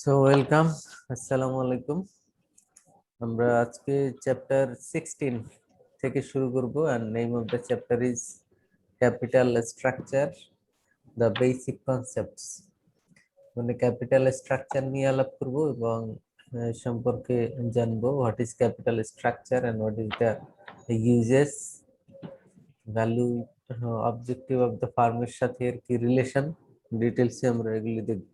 So welcome, আসসালামু আলাইকুম। আমরা আজকে চ্যাপ্টার 16 থেকে শুরু করব। and name of the chapter is capital structure, the basic concepts। মানে ক্যাপিটাল স্ট্রাকচার নিয়ে আলাপ করব এবং সম্পর্কে জানবো what is capital structure and what is the uses, value, objective of the ফার্মের সাথে এর কি রিলেশন, ডিটেলসে আমরা এগুলি দেখব।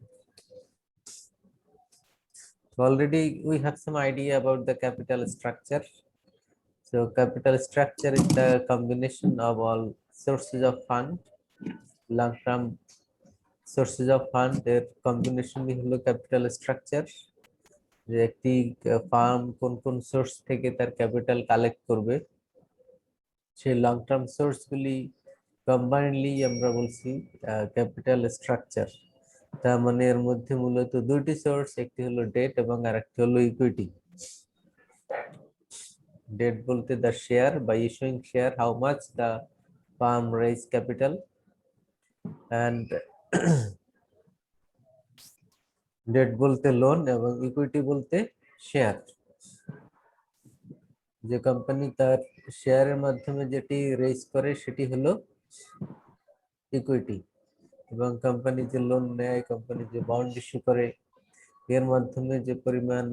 So already we have some idea about the capital structure. So capital structure is the combination of all sources of fund, long-term sources of fund, their combination হলো capital structure। যে একটি ফার্ম কোন কোন source থেকে তার capital collect করবে, সেই long term source গুলি কম্বাইনলি আমরা বলছি ক্যাপিটাল স্ট্রাকচার। তার মানে এর মধ্যে মূলত দুটি সোর্স, একটি হলো ডেট এবং আরেকটি হলো ইকুইটি। Debt বলতে the share, by issuing share how much the firm raise capital, and debt বলতে লোন এবং ইকুইটি বলতে শেয়ার। যে কোম্পানি তার শেয়ারের মাধ্যমে যেটি রেজ করে সেটি হলো ইকুইটি, এবং কোম্পানি যে লোন নেয়, কোম্পানি যে বন্ড ইস্যু করে, এর মাধ্যমে যে পরিমাণ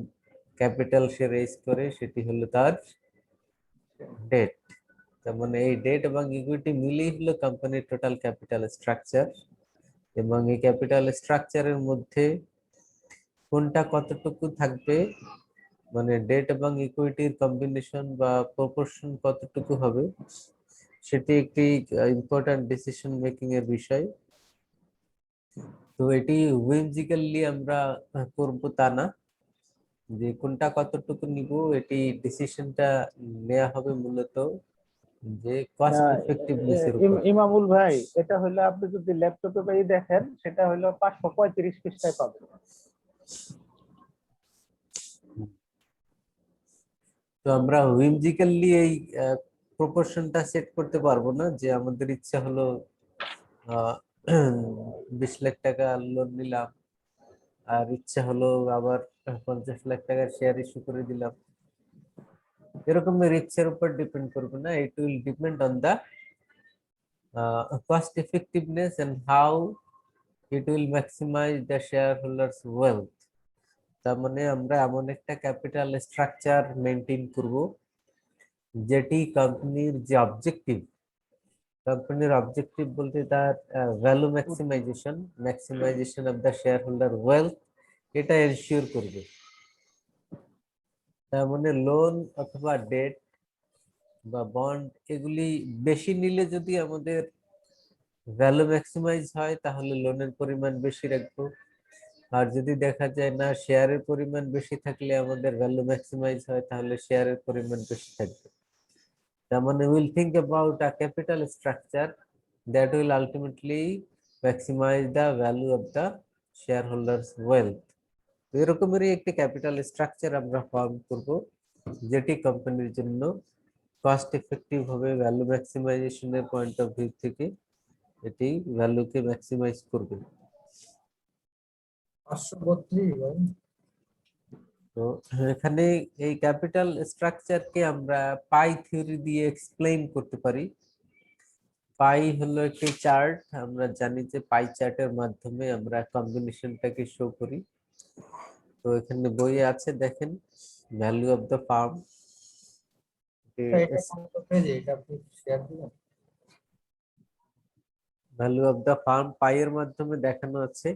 ক্যাপিটাল সে রেজ করে সেটি হলো তার ডেট। তার মানে এই ডেট এবং ইকুইটি মিলিয়ে হলো কোম্পানির টোটাল ক্যাপিটাল স্ট্রাকচার। এবং এই ক্যাপিটাল স্ট্রাকচারের মধ্যে কোনটা কতটুকু থাকবে, মানে ডেট এবং ইকুইটির কম্বিনেশন বা প্রপোর্শন কতটুকু হবে, সেটি একটি ইম্পর্টেন্ট ডিসিশন মেকিং এর বিষয়। তো এটি হুইমজিক্যালি আমরা করব তা না, যে কোনটা কতটুকু নিব, এটি ডিসিশনটা নেওয়া হবে মূলত যে কস্ট এফেক্টিভনেস এর উপর। ইমামুল ভাই, এটা হলো আপনি যদি ল্যাপটপে পেয়ে দেখেন, সেটা হলো 535 পৃষ্ঠায় পাবেন। তো আমরা হুইমজিক্যালি এই প্রপোর্শনটা সেট করতে পারবো না, যে আমাদের ইচ্ছা হলো 20 লাখ টাকা লোন নিলাম আর ইচ্ছা হলো আবার 50 লাখ টাকার শেয়ার ইস্যু করে দিলাম। এরকমের ইচ্ছার উপর ডিপেন্ড করবে না, it will depend on the cost effectiveness and how it will maximize the shareholders wealth। তার মানে আমরা এমন একটা ক্যাপিটাল স্ট্রাকচার মেনটেন করব যেটি কোম্পানির যে অবজেক্টিভ, কোম্পানির অবজেক্টিভ বলতে তার value maximisation, maximisation of the share holder wealth, এটা এনশিওর করবে। তার মানে লোন অথবা ডেট বা বন্ড এগুলি বেশি নিলে যদি আমাদের ভ্যালু ম্যাক্সিমাইজ হয় তাহলে লোনের পরিমাণ বেশি রাখবো, আর যদি দেখা যায় না শেয়ারের পরিমাণ বেশি থাকলে আমাদের ভ্যালু ম্যাক্সিমাইজ হয় তাহলে শেয়ারের পরিমাণ বেশি থাকবে। তার মানে will think about a capital structure that will ultimately maximize the value of the shareholders wealth। এরকমেরই একটি ক্যাপিটাল স্ট্রাকচার আমরা ফর্ম করব যেটি কোম্পানির জন্য কস্ট এফেক্টিভ হবে, ভ্যালু ম্যাক্সিমাইজেশনের পয়েন্ট অফ ভিউ থেকে এটি ভ্যালুকে ম্যাক্সিমাইজ করবে। 532 তো এখানে এই ক্যাপিটাল স্ট্রাকচারকে আমরা পাই থিওরি দিয়ে এক্সপ্লেইন করতে পারি। পাই হলো একটি চার্ট, আমরা জানি যে পাই চার্টের মাধ্যমে আমরা কম্বিনেশনটাকে শো করি। তো এখানে বইয়ে আছে, দেখেন value of the firm. Value of the firm pie এর মাধ্যমে দেখানো আছে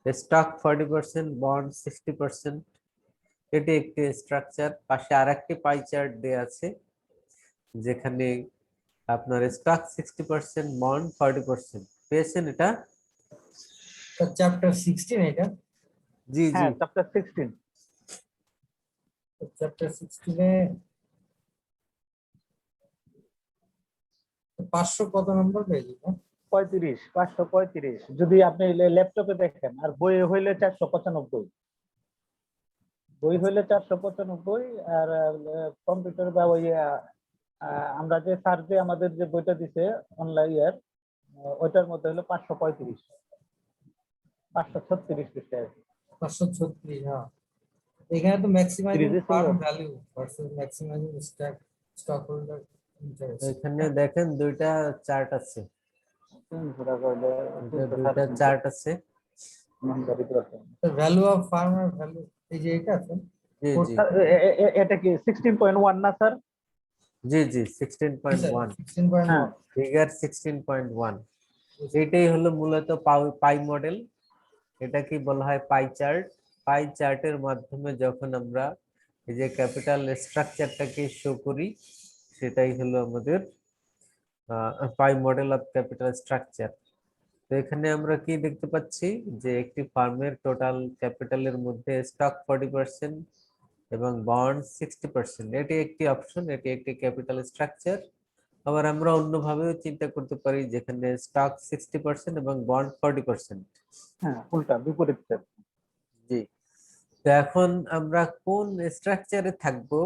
স্টক 40%, বন্ড 60%। এটি একটি স্ট্রাকচার। পাশে আরেকটি পাই চার্ট দেয়া আছে যেখানে আপনার স্টক 60%, বন্ড 40%। পেয়েছেন এটা? চ্যাপ্টার 16 এটা। জি জি, হ্যাঁ, চ্যাপ্টার 16। চ্যাপ্টার 16 এ 500 কত নম্বর পেজ? 535 যদি আপনি ল্যাপটপে দেখেন, আর বই হইলে 495। বই হইলে 495, আর কম্পিউটার বা ওই আমরা যে স্যার যে আমাদের যে বইটা দিছে অনলাইন, ওইটার মধ্যে হলো 535, 536 পৃষ্ঠা আছে। 536, হ্যাঁ। এখানে তো ম্যাক্সিমাইজিং Increases ফার্ম হলো। Value versus maximising stock holder interest. এখানে দেখেন দুইটা চার্ট আছে, 300 করলে দুইটা চার্ট আছে। ভ্যালু অফ ফার্মার ভ্যালু, এই যে এটা আছে জি জি এটা কি 16.1 না স্যার? জি জি 16.1, 16.1। ফিগার 16.1। এটাই হলো মূলত পাই মডেল। এটা কি বলা হয়? Pie chart. পাই চার্টের মাধ্যমে যখন আমরা এই যে ক্যাপিটাল স্ট্রাকচারটাকে শো করি, সেটাই হলো আমাদের পাই মডেল অফ ক্যাপিটাল স্ট্রাকচার। তো এখানে আমরা কি দেখতে পাচ্ছি যে একটি ফার্মের টোটাল ক্যাপিটালের মধ্যে স্টক 40% এবং বন্ড 60%। এটি একটি অপশন, এটি একটি ক্যাপিটাল স্ট্রাকচার। আবার আমরা অন্যভাবেও চিন্তা করতে পারি, যেখানে স্টক 60% এবং বন্ড 40%। হ্যাঁ, উল্টা বিপরীত স্যার। জি। তো এখন আমরা কোন স্ট্রাকচারে থাকবো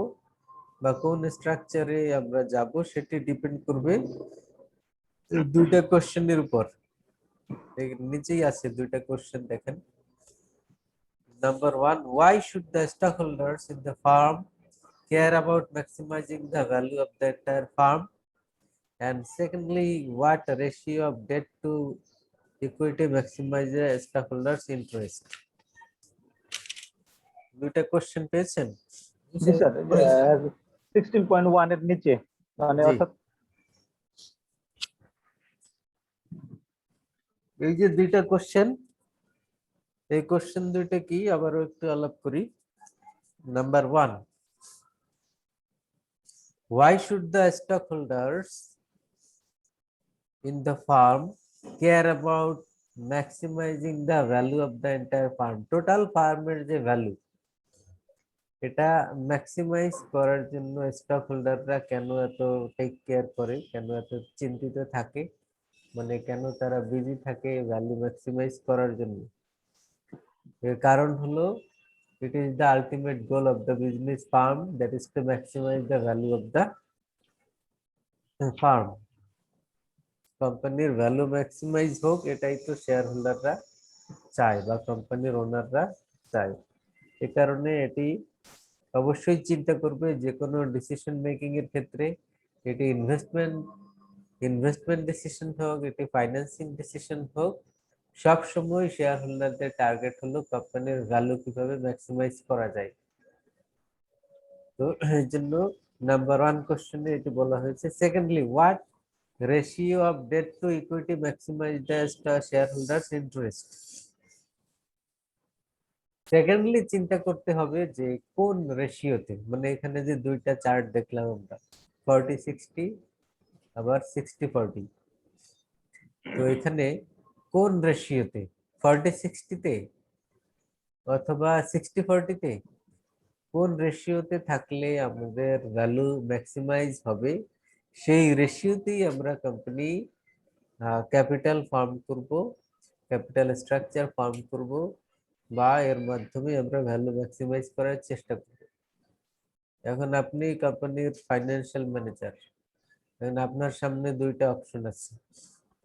বা কোন স্ট্রাকচারে আমরা যাব, সেটি ডিপেন্ড করবে এই দুইটা কোশ্চেনের উপর। এই নিচেই আছে দুইটা কোশ্চেন, দেখেন। Number 1, why should the stockholders in the firm care about maximizing the value of the entire firm? And secondly, what ratio of debt to equity maximizes the stockholders interest? দুইটা কোশ্চেন পেয়েছেন? জি sir, 16.1 এর নিচে, মানে জি। অর্থাৎ এই যে দুইটা কোশ্চেন, এই কোশ্চেন দুইটা কি আবারও একটু আলাপ করি। Number 1, why should the stockholders in the firm care about maximizing the value of the entire firm? Total ফার্মের যে ভ্যালু, এটা ম্যাক্সিমাইজ করার জন্য স্টক হোল্ডাররা কেন এত টেক কেয়ার করে, কেন এত চিন্তিত থাকে, মানে কেন তারা বিজি থাকে ভ্যালু ম্যাক্সিমাইজ করার জন্য? এর কারণ হলো, it is the ultimate goal of the business firm, that is to maximize the value of the firm. কোম্পানির ভ্যালু ম্যাক্সিমাইজ হোক, এটাই তো শেয়ার হোল্ডাররা চায় বা কোম্পানির ওনাররা চায়। এ কারণে এটি অবশ্যই চিন্তা করবে যে কোনো ডিসিশন মেকিং এর ক্ষেত্রে, এটি ইনভেস্টমেন্ট ডিসিশন হোক, এটি ফাইন্যান্সিং ডিসিশন হোক, সব সময় শেয়ার হোল্ডারদের টার্গেট হলো কোম্পানির ভ্যালু কিভাবে ম্যাক্সিমাইজ করা যায়। তো এই জন্য নাম্বার 1 কোশ্চেনে এটি বলা হয়েছে। Secondly, what ratio of debt to equity maximize the shareholders interest? Secondly চিন্তা করতে হবে যে কোন রেশিওতে, মানে এখানে যে দুইটা চার্ট দেখলাম আমরা, 40-60 আবার 60-40, তো এখানে কোন রেশিওতে, 40-60-তে অথবা 60-40-তে, কোন রেশিওতে থাকলে আমাদের ভ্যালু ম্যাক্সিমাইজ হবে, সেই রেশিওতেই আমরা কোম্পানি ক্যাপিটাল ফার্ম করব, ক্যাপিটাল স্ট্রাকচার ফার্ম করব, বা এর মাধ্যমে আমরা ভ্যালু ম্যাক্সিমাইজ করার চেষ্টা করব। এখন আপনি কোম্পানির ফাইন্যান্সিয়াল ম্যানেজার, এখন আপনার সামনে দুইটা অপশন আছে।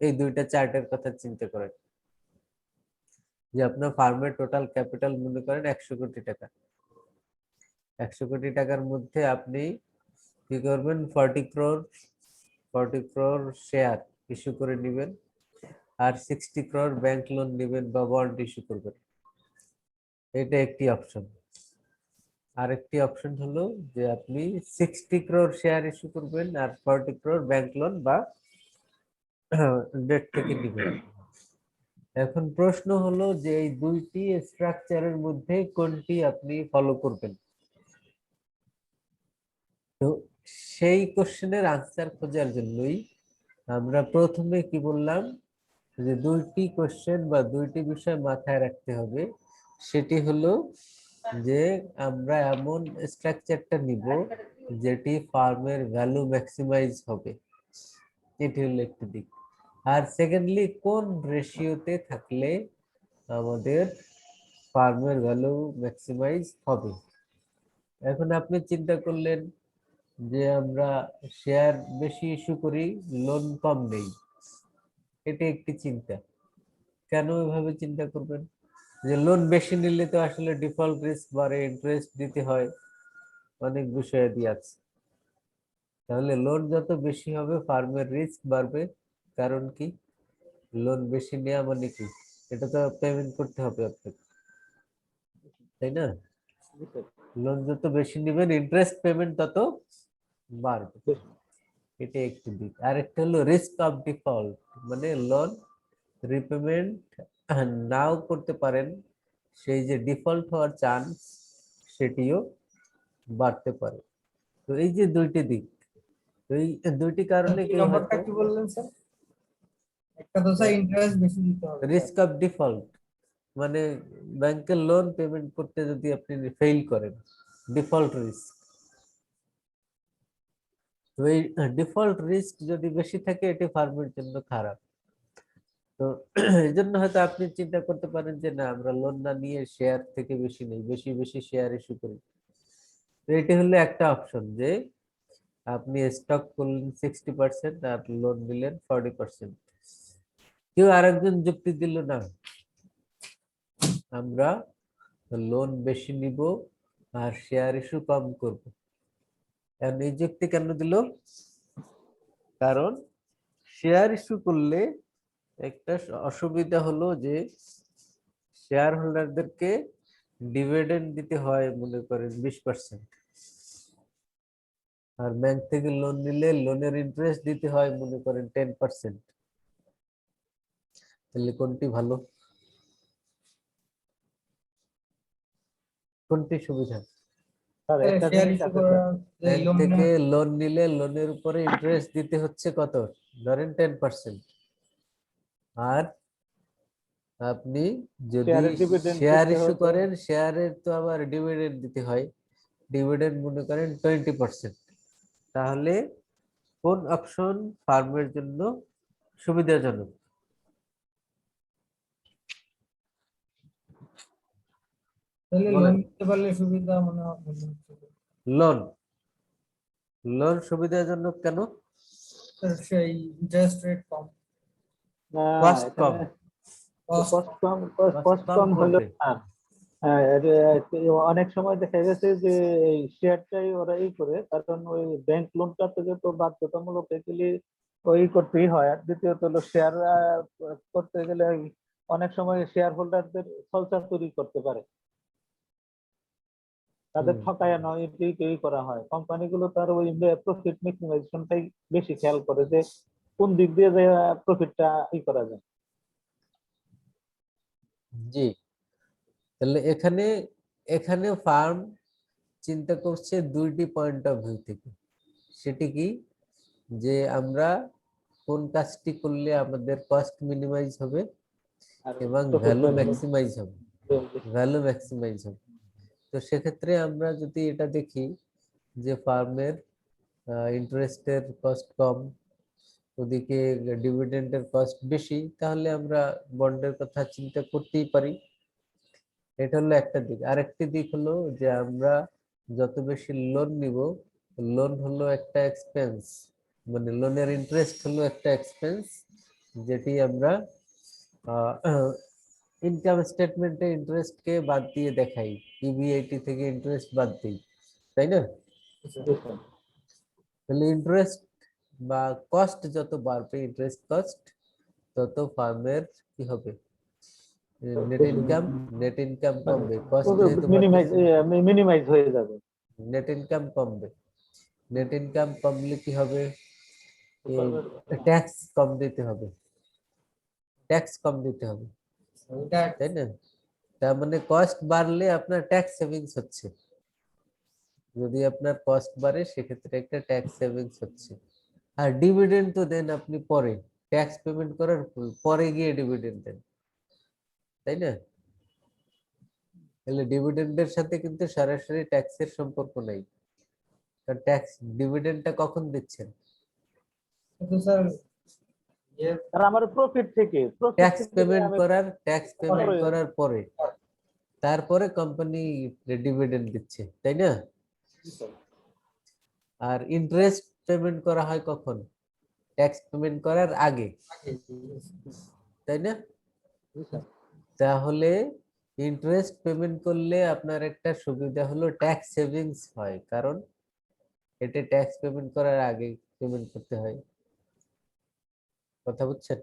এই দুইটা চার্টের কথা চিন্তা করেন যে আপনার ফার্মের টোটাল ক্যাপিটাল মনে করেন 100 কোটি টাকা। 100 কোটি টাকার মধ্যে আপনি কি করবেন? 40 crore শেয়ার ইস্যু করে নেবেন, আর 60 crore ব্যাংক লোন নেবেন বা বন্ড ইস্যু করবেন। এটা একটি অপশন। আরেকটি অপশন হলো যে আপনি 60 crore শেয়ার ইস্যু করবেন আর 40 crore ব্যাংক লোন বা ডেট থেকে নেবেন। এখন প্রশ্ন হলো যে এই দুইটি স্ট্রাকচারের মধ্যে কোনটি আপনি ফলো করবেন? তো সেই কোশ্চেনের আনসার খোঁজার জন্যই আমরা প্রথমে কি বললাম, যে দুইটি কোশ্চেন বা দুইটি বিষয় মাথায় রাখতে হবে। সেটি হলো যে আমরা এমন স্ট্রাকচারটা নিব যেটি ফার্মের ভ্যালু ম্যাক্সিমাইজ হবে, এটি হলো একটি দিক। আর সেকেন্ডলি, কোন রেশিওতে থাকলে আমাদের ফার্মের ভ্যালু ম্যাক্সিমাইজ হবে। এখন আপনি চিন্তা করলেন যে আমরা শেয়ার বেশি ইস্যু করি, লোন কম নেই, এটি একটি চিন্তা। কেন এভাবে চিন্তা করবেন? যে লোন বেশি নিলে তো আসলে ডিফল্ট রিস্ক বাড়ে, ইন্টারেস্ট দিতে হয়, অনেক বিষয়াদি আছে। তাহলে লোন যত বেশি হবে ফার্মের রিস্ক বাড়বে। কারণ কি, লোন বেশি নেওয়া মানে কি, এটা তো পেমেন্ট করতে হবে আপনাকে, তাই না? জি স্যার। লোন যত বেশি নেবেন ইন্টারেস্ট পেমেন্ট তত বাড়বে, বেশ। এটা একটি দিক। আর একটা হলো রিস্ক অফ ডিফল্ট, মানে লোন রিপেমেন্ট নাও করতে পারেন, সেই যে ডিফল্ট হওয়ার চান্স সেটিও বাড়তে পারে। তো এই যে দুইটি দিক, তো এই দুইটি কারণে দুই কেউ নম্বরটা হয়তো কি বললেন স্যার? একটা তো স্যার ইন্টারেস্ট বেশি দিতে হবে রিস্ক অফ ডিফল্ট, মানে ব্যাংকের লোন পেমেন্ট করতে যদি আপনি ফেল করেন, ডিফল্ট রিস্ক। তো এই ডিফল্ট রিস্ক যদি বেশি থাকে এটি ফার্মের জন্য খারাপ। তো এই জন্য হয়তো আপনি চিন্তা করতে পারেন যে না, আমরা লোন না নিয়ে শেয়ার থেকে বেশি নেই, বেশি বেশি শেয়ার ইস্যু করি। তো এটি হলো একটা অপশন, যে আপনি স্টক করলেন 60% আর লোন দিলেন 40%। কেউ আরেকজন যুক্তি দিল না, আমরা লোন বেশি নিব আর শেয়ার ইস্যু কম করব। এখন এই যুক্তি কেন দিল? কারণ শেয়ার ইস্যু করলে একটা অসুবিধা হলো যে শেয়ার হোল্ডারদেরকে ডিভিডেন্ড দিতে হয় মনে করেন 20%, আর ব্যাংক থেকে লোন নিলে লোনের ইন্টারেস্ট দিতে হয় মনে করেন 10%। তাহলে কোনটি ভালো, কোনটি সুবিধা? স্যার একটা শেয়ার জিনিস ইস্যু আছে করা, স্যার। এই ব্যাংক লোন থেকে লোন নিলে লোনের উপরে ইন্টারেস্ট দিতে হচ্ছে কত, ধরেন 10%। আর আপনি যদি শেয়ারের ডিভিডেন্ড শেয়ার দিতে ইস্যু হতো। করেন, শেয়ারের তো আবার ডিভিডেন্ড দিতে হয়, ডিভিডেন্ড মনে করেন 20%। তাহলে কোন অপশন ফার্মের জন্য সুবিধাজনক? তাহলে লোন বলেন। নিতে পারলে সুবিধা মনে হচ্ছে। লোন, লোন সুবিধাজনক কেন? স্যার সেই ইন্টারেস্ট রেট কম, না, কস্ট এখানে কম, কস্ট কষ্ট কম, কস্ট কষ্ট কম কম হলো করবে। না। হ্যাঁ, অনেক সময় দেখা গেছে যে এই শেয়ারটাই ওরা করে, কারণ ওই ব্যাংক লোনটা থেকে তো বাধ্যতামূলক এগুলি ওই করতেই হয়। আর দ্বিতীয়ত হলো শেয়ার করতে গেলে অনেক সময় শেয়ার হোল্ডারদের খলসা তৈরি করতে পারে, তাদের হুম, ঠকায় নয়, এটি করা হয়। কোম্পানিগুলো তার ওই প্রফিট ম্যাক্সিমাইজেশনটাই বেশি খেয়াল করে, যে কোন দিক দিয়ে যে প্রফিটটা করা যায়। জি। তাহলে এখানে এখানে ফার্ম চিন্তা করছে দুইটি পয়েন্ট অফ ভিউ থেকে। সেটি কি, যে আমরা কোন কাজটি করলে আমাদের কস্ট মিনিমাইজ হবে আর এবং প্রফিট ভ্যালু ম্যাক্সিমাইজ হবে, ভ্যালু ম্যাক্সিমাইজ হবে। তো সেক্ষেত্রে আমরা যদি এটা দেখি যে ফার্মের ইন্টারেস্টের কস্ট কম, ওদিকে ডিভিডেন্ডের কস্ট বেশি, তাহলে আমরা বন্ডের কথা চিন্তা করতেই পারি। এটা হলো একটা দিক। আরেকটি দিক হলো যে আমরা যত বেশি লোন নিব, লোন হলো একটা এক্সপেন্স, মানে লোনের ইন্টারেস্ট হলো একটা এক্সপেন্স, যেটি আমরা ইনকাম স্টেটমেন্টে ইন্টারেস্টকে বাদ দিয়ে দেখাই, ইবিআইটি থেকে ইন্টারেস্ট বাদ দিই, তাই না? তাহলে ইন্টারেস্ট বা কস্ট যত বাড়বে, ইন্টারেস্ট কস্ট, তত ফার্মের কি হবে, নেট ইনকাম কমবে, কস্ট যেহেতু মিনিমাইজ বাড়তেছে মিনিমাইজ হয়ে যাবে। নেট ইনকাম কমবে। নেট ইনকাম কমলে কি হবে, ট্যাক্স কম দিতে হবে, ট্যাক্স কম দিতে হবে, এটা তাই না? তার মানে কস্ট বাড়লে আপনার ট্যাক্স সেভিংস হচ্ছে, যদি আপনার কস্ট বাড়ে সেক্ষেত্রে একটা ট্যাক্স সেভিংস হচ্ছে। আর ডিভিডেন্ড তো দেন আপনি পরে, ট্যাক্স পেমেন্ট করার পরে গিয়ে ডিভিডেন্ড দেন, তাই না? তাহলে ডিভিডেন্ডের সাথে কিন্তু সরাসরি ট্যাক্সের সম্পর্ক নাই। কারণ ট্যাক্স ডিভিডেন্ডটা কখন দিচ্ছেন, কিন্তু স্যার ইয়ে আর আমার প্রফিট থেকে আমি ট্যাক্স পেমেন্ট করার পরে, তারপরে কোম্পানি ডিভিডেন্ড দিচ্ছে, তাই না? আর ইন্টারেস্ট পেমেন্ট করা হয় কখন, ট্যাক্স পেমেন্ট করার আগে, আগে তাই না? তাহলে ইন্টারেস্ট পেমেন্ট করলে আপনার একটা সুবিধা হলো ট্যাক্স সেভিংস হয়, কারণ এটা ট্যাক্স পেমেন্ট করার আগে পেমেন্ট করতে হয়। কথা বুঝছেন?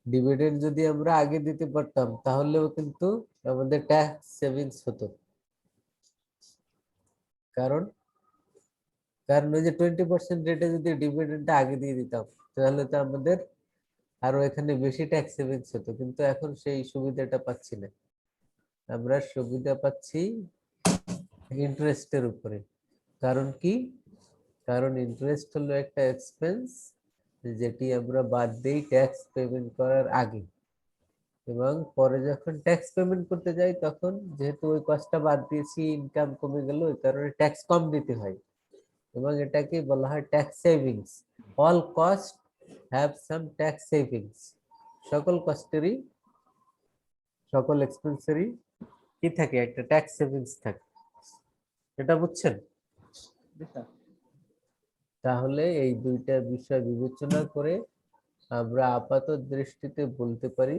ডিভিডেন্ড যদি আমরা আগে দিতে পারতাম তাহলেও কিন্তু আমাদের ট্যাক্স সেভিংস হতো, কারণ কারণ ওই যে 20% রেটে যদি ডিভিডেন্ডটা আগে দিয়ে দিতাম তাহলে তো আমাদের আরো এখানে বেশি ট্যাক্স সেভিংস হতো, কিন্তু এখন সেই সুবিধাটা পাচ্ছি না। আমরা সুবিধা পাচ্ছি ইন্টারেস্টের উপরে। কারণ কি? কারণ ইন্টারেস্ট হলো একটা এক্সপেন্স যেটি আমরা বাদ দিই ট্যাক্স পেমেন্ট করার আগে, এবং পরে যখন ট্যাক্স পেমেন্ট করতে যাই তখন যেহেতু ওই কস্টটা বাদ দিয়েছি, ইনকাম কমে গেল, ওই কারণে ট্যাক্স কম দিতে হয়, এবং এটাকে বলা হয় tax savings. All cost have some tax savings. সকল কস্টেরই, সকল এক্সপেন্সেরই কি থাকে? একটা ট্যাক্স সেভিংস থাকে। এটা বুঝছেন? জি স্যার। তাহলে এই দুইটা বিষয় বিবেচনা করে আমরা আপাত দৃষ্টিতে বলতে পারি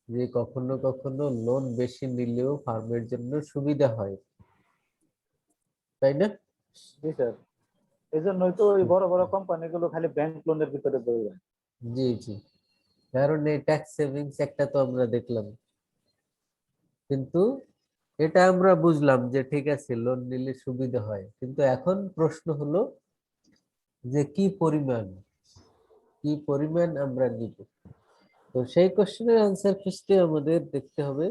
যে কখনো কখনো লোন বেশি নিলেও ফার্মের জন্য সুবিধা হয়, তাই না? জি স্যার, এই জন্যই তো ওই বড় বড় কোম্পানিগুলো খালি ব্যাংক লোনের ভিতরে দৌড়ায়। জি জি, কারণ এই ট্যাক্স সেভিংস একটা তো আমরা দেখলাম, কিন্তু এটা আমরা বুঝলাম যে ঠিক আছে লোন নিলে সুবিধা হয়, কিন্তু এখন প্রশ্ন হলো যে কি পরিমাণ আমরা নিব। তো সেই কোশ্চেনের আনসার খুঁজতে আমাদের দেখতে হবে,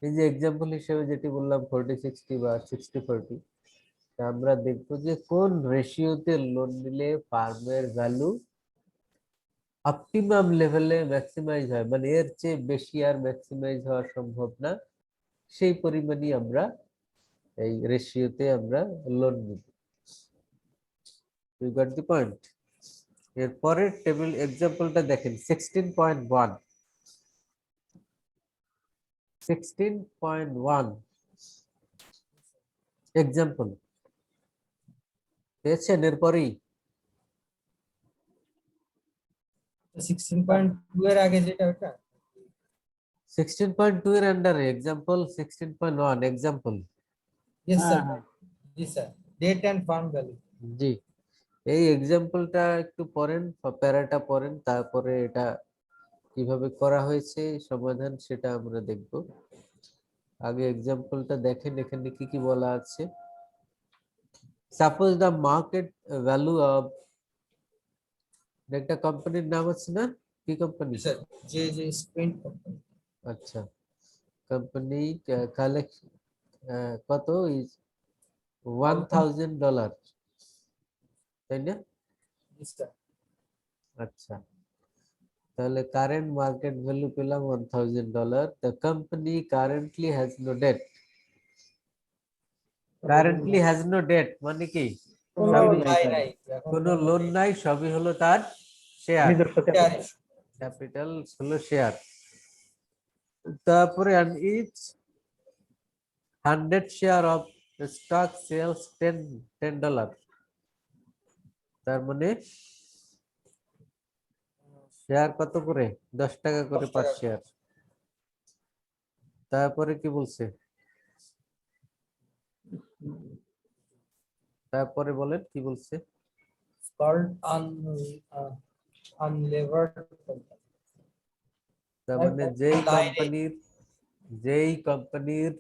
এই যে এক্সাম্পল হিসেবে যেটি বললাম 40-60 বা 60-40, আমরা দেখবো যে কোন রেশিওতে লোন নিলে ফার্মের ভ্যালু অপটিমাম লেভেলে ম্যাক্সিমাইজ হয়, মানে এর চেয়ে বেশি আর ম্যাক্সিমাইজ হওয়া সম্ভব না, সেই পরিমাণই আমরা এই রেশিওতে আমরা লোন নিব। You got the point? এরপরের টেবিল এক্সাম্পলটা দেখেন 16.1। 16.1 এক্সাম্পল পেয়েছেন? এরপরেই 16.2 এর আগে যেটা ওটা 16.2 এর আন্ডারে এক্সাম্পল 16.1 এক্সাম্পল। ইয়েস হ্যাঁ স্যার, হ্যাঁ। জি sir, debt and firm value. জি, এই এক্সাম্পলটা একটু পড়েন, প্যারাটা পড়েন, তারপরে এটা কিভাবে করা হয়েছে সমাধান সেটা আমরা দেখব। আগে এক্সাম্পলটা দেখেন, এখানে কি কি বলা আছে। Suppose the market value of, একটা কোম্পানির নাম আছে না? কি কোম্পানি? স্যার যে যে স্প্রিন্ট কোম্পানি। আচ্ছা, কোম্পানি কালেক্ট কত? ইজ $1000, তাই না? জি স্যার। আচ্ছা, তাহলে কারেন্ট মার্কেট ভ্যালু পেলাম $1000। The company currently has no debt. Currently has no debt মানে কি? কোনো কোনো লোন সবই নাই নাই স্যার, নাই এখন কোনো লোন নাই, সবই হলো তার শেয়ার, নিজস্ব ক্যাপিটাল। ক্যাপিটাল হলো শেয়ার। তারপরে each 100 share of stock sells $10। তার মানে শেয়ার কত করে? 10 টাকা করে 10 পার টাকা। শেয়ার। তারপরে কি বলছে? তারপরে বলেন কি বলছে? Called unlevered company. তার মানে যেই কোম্পানির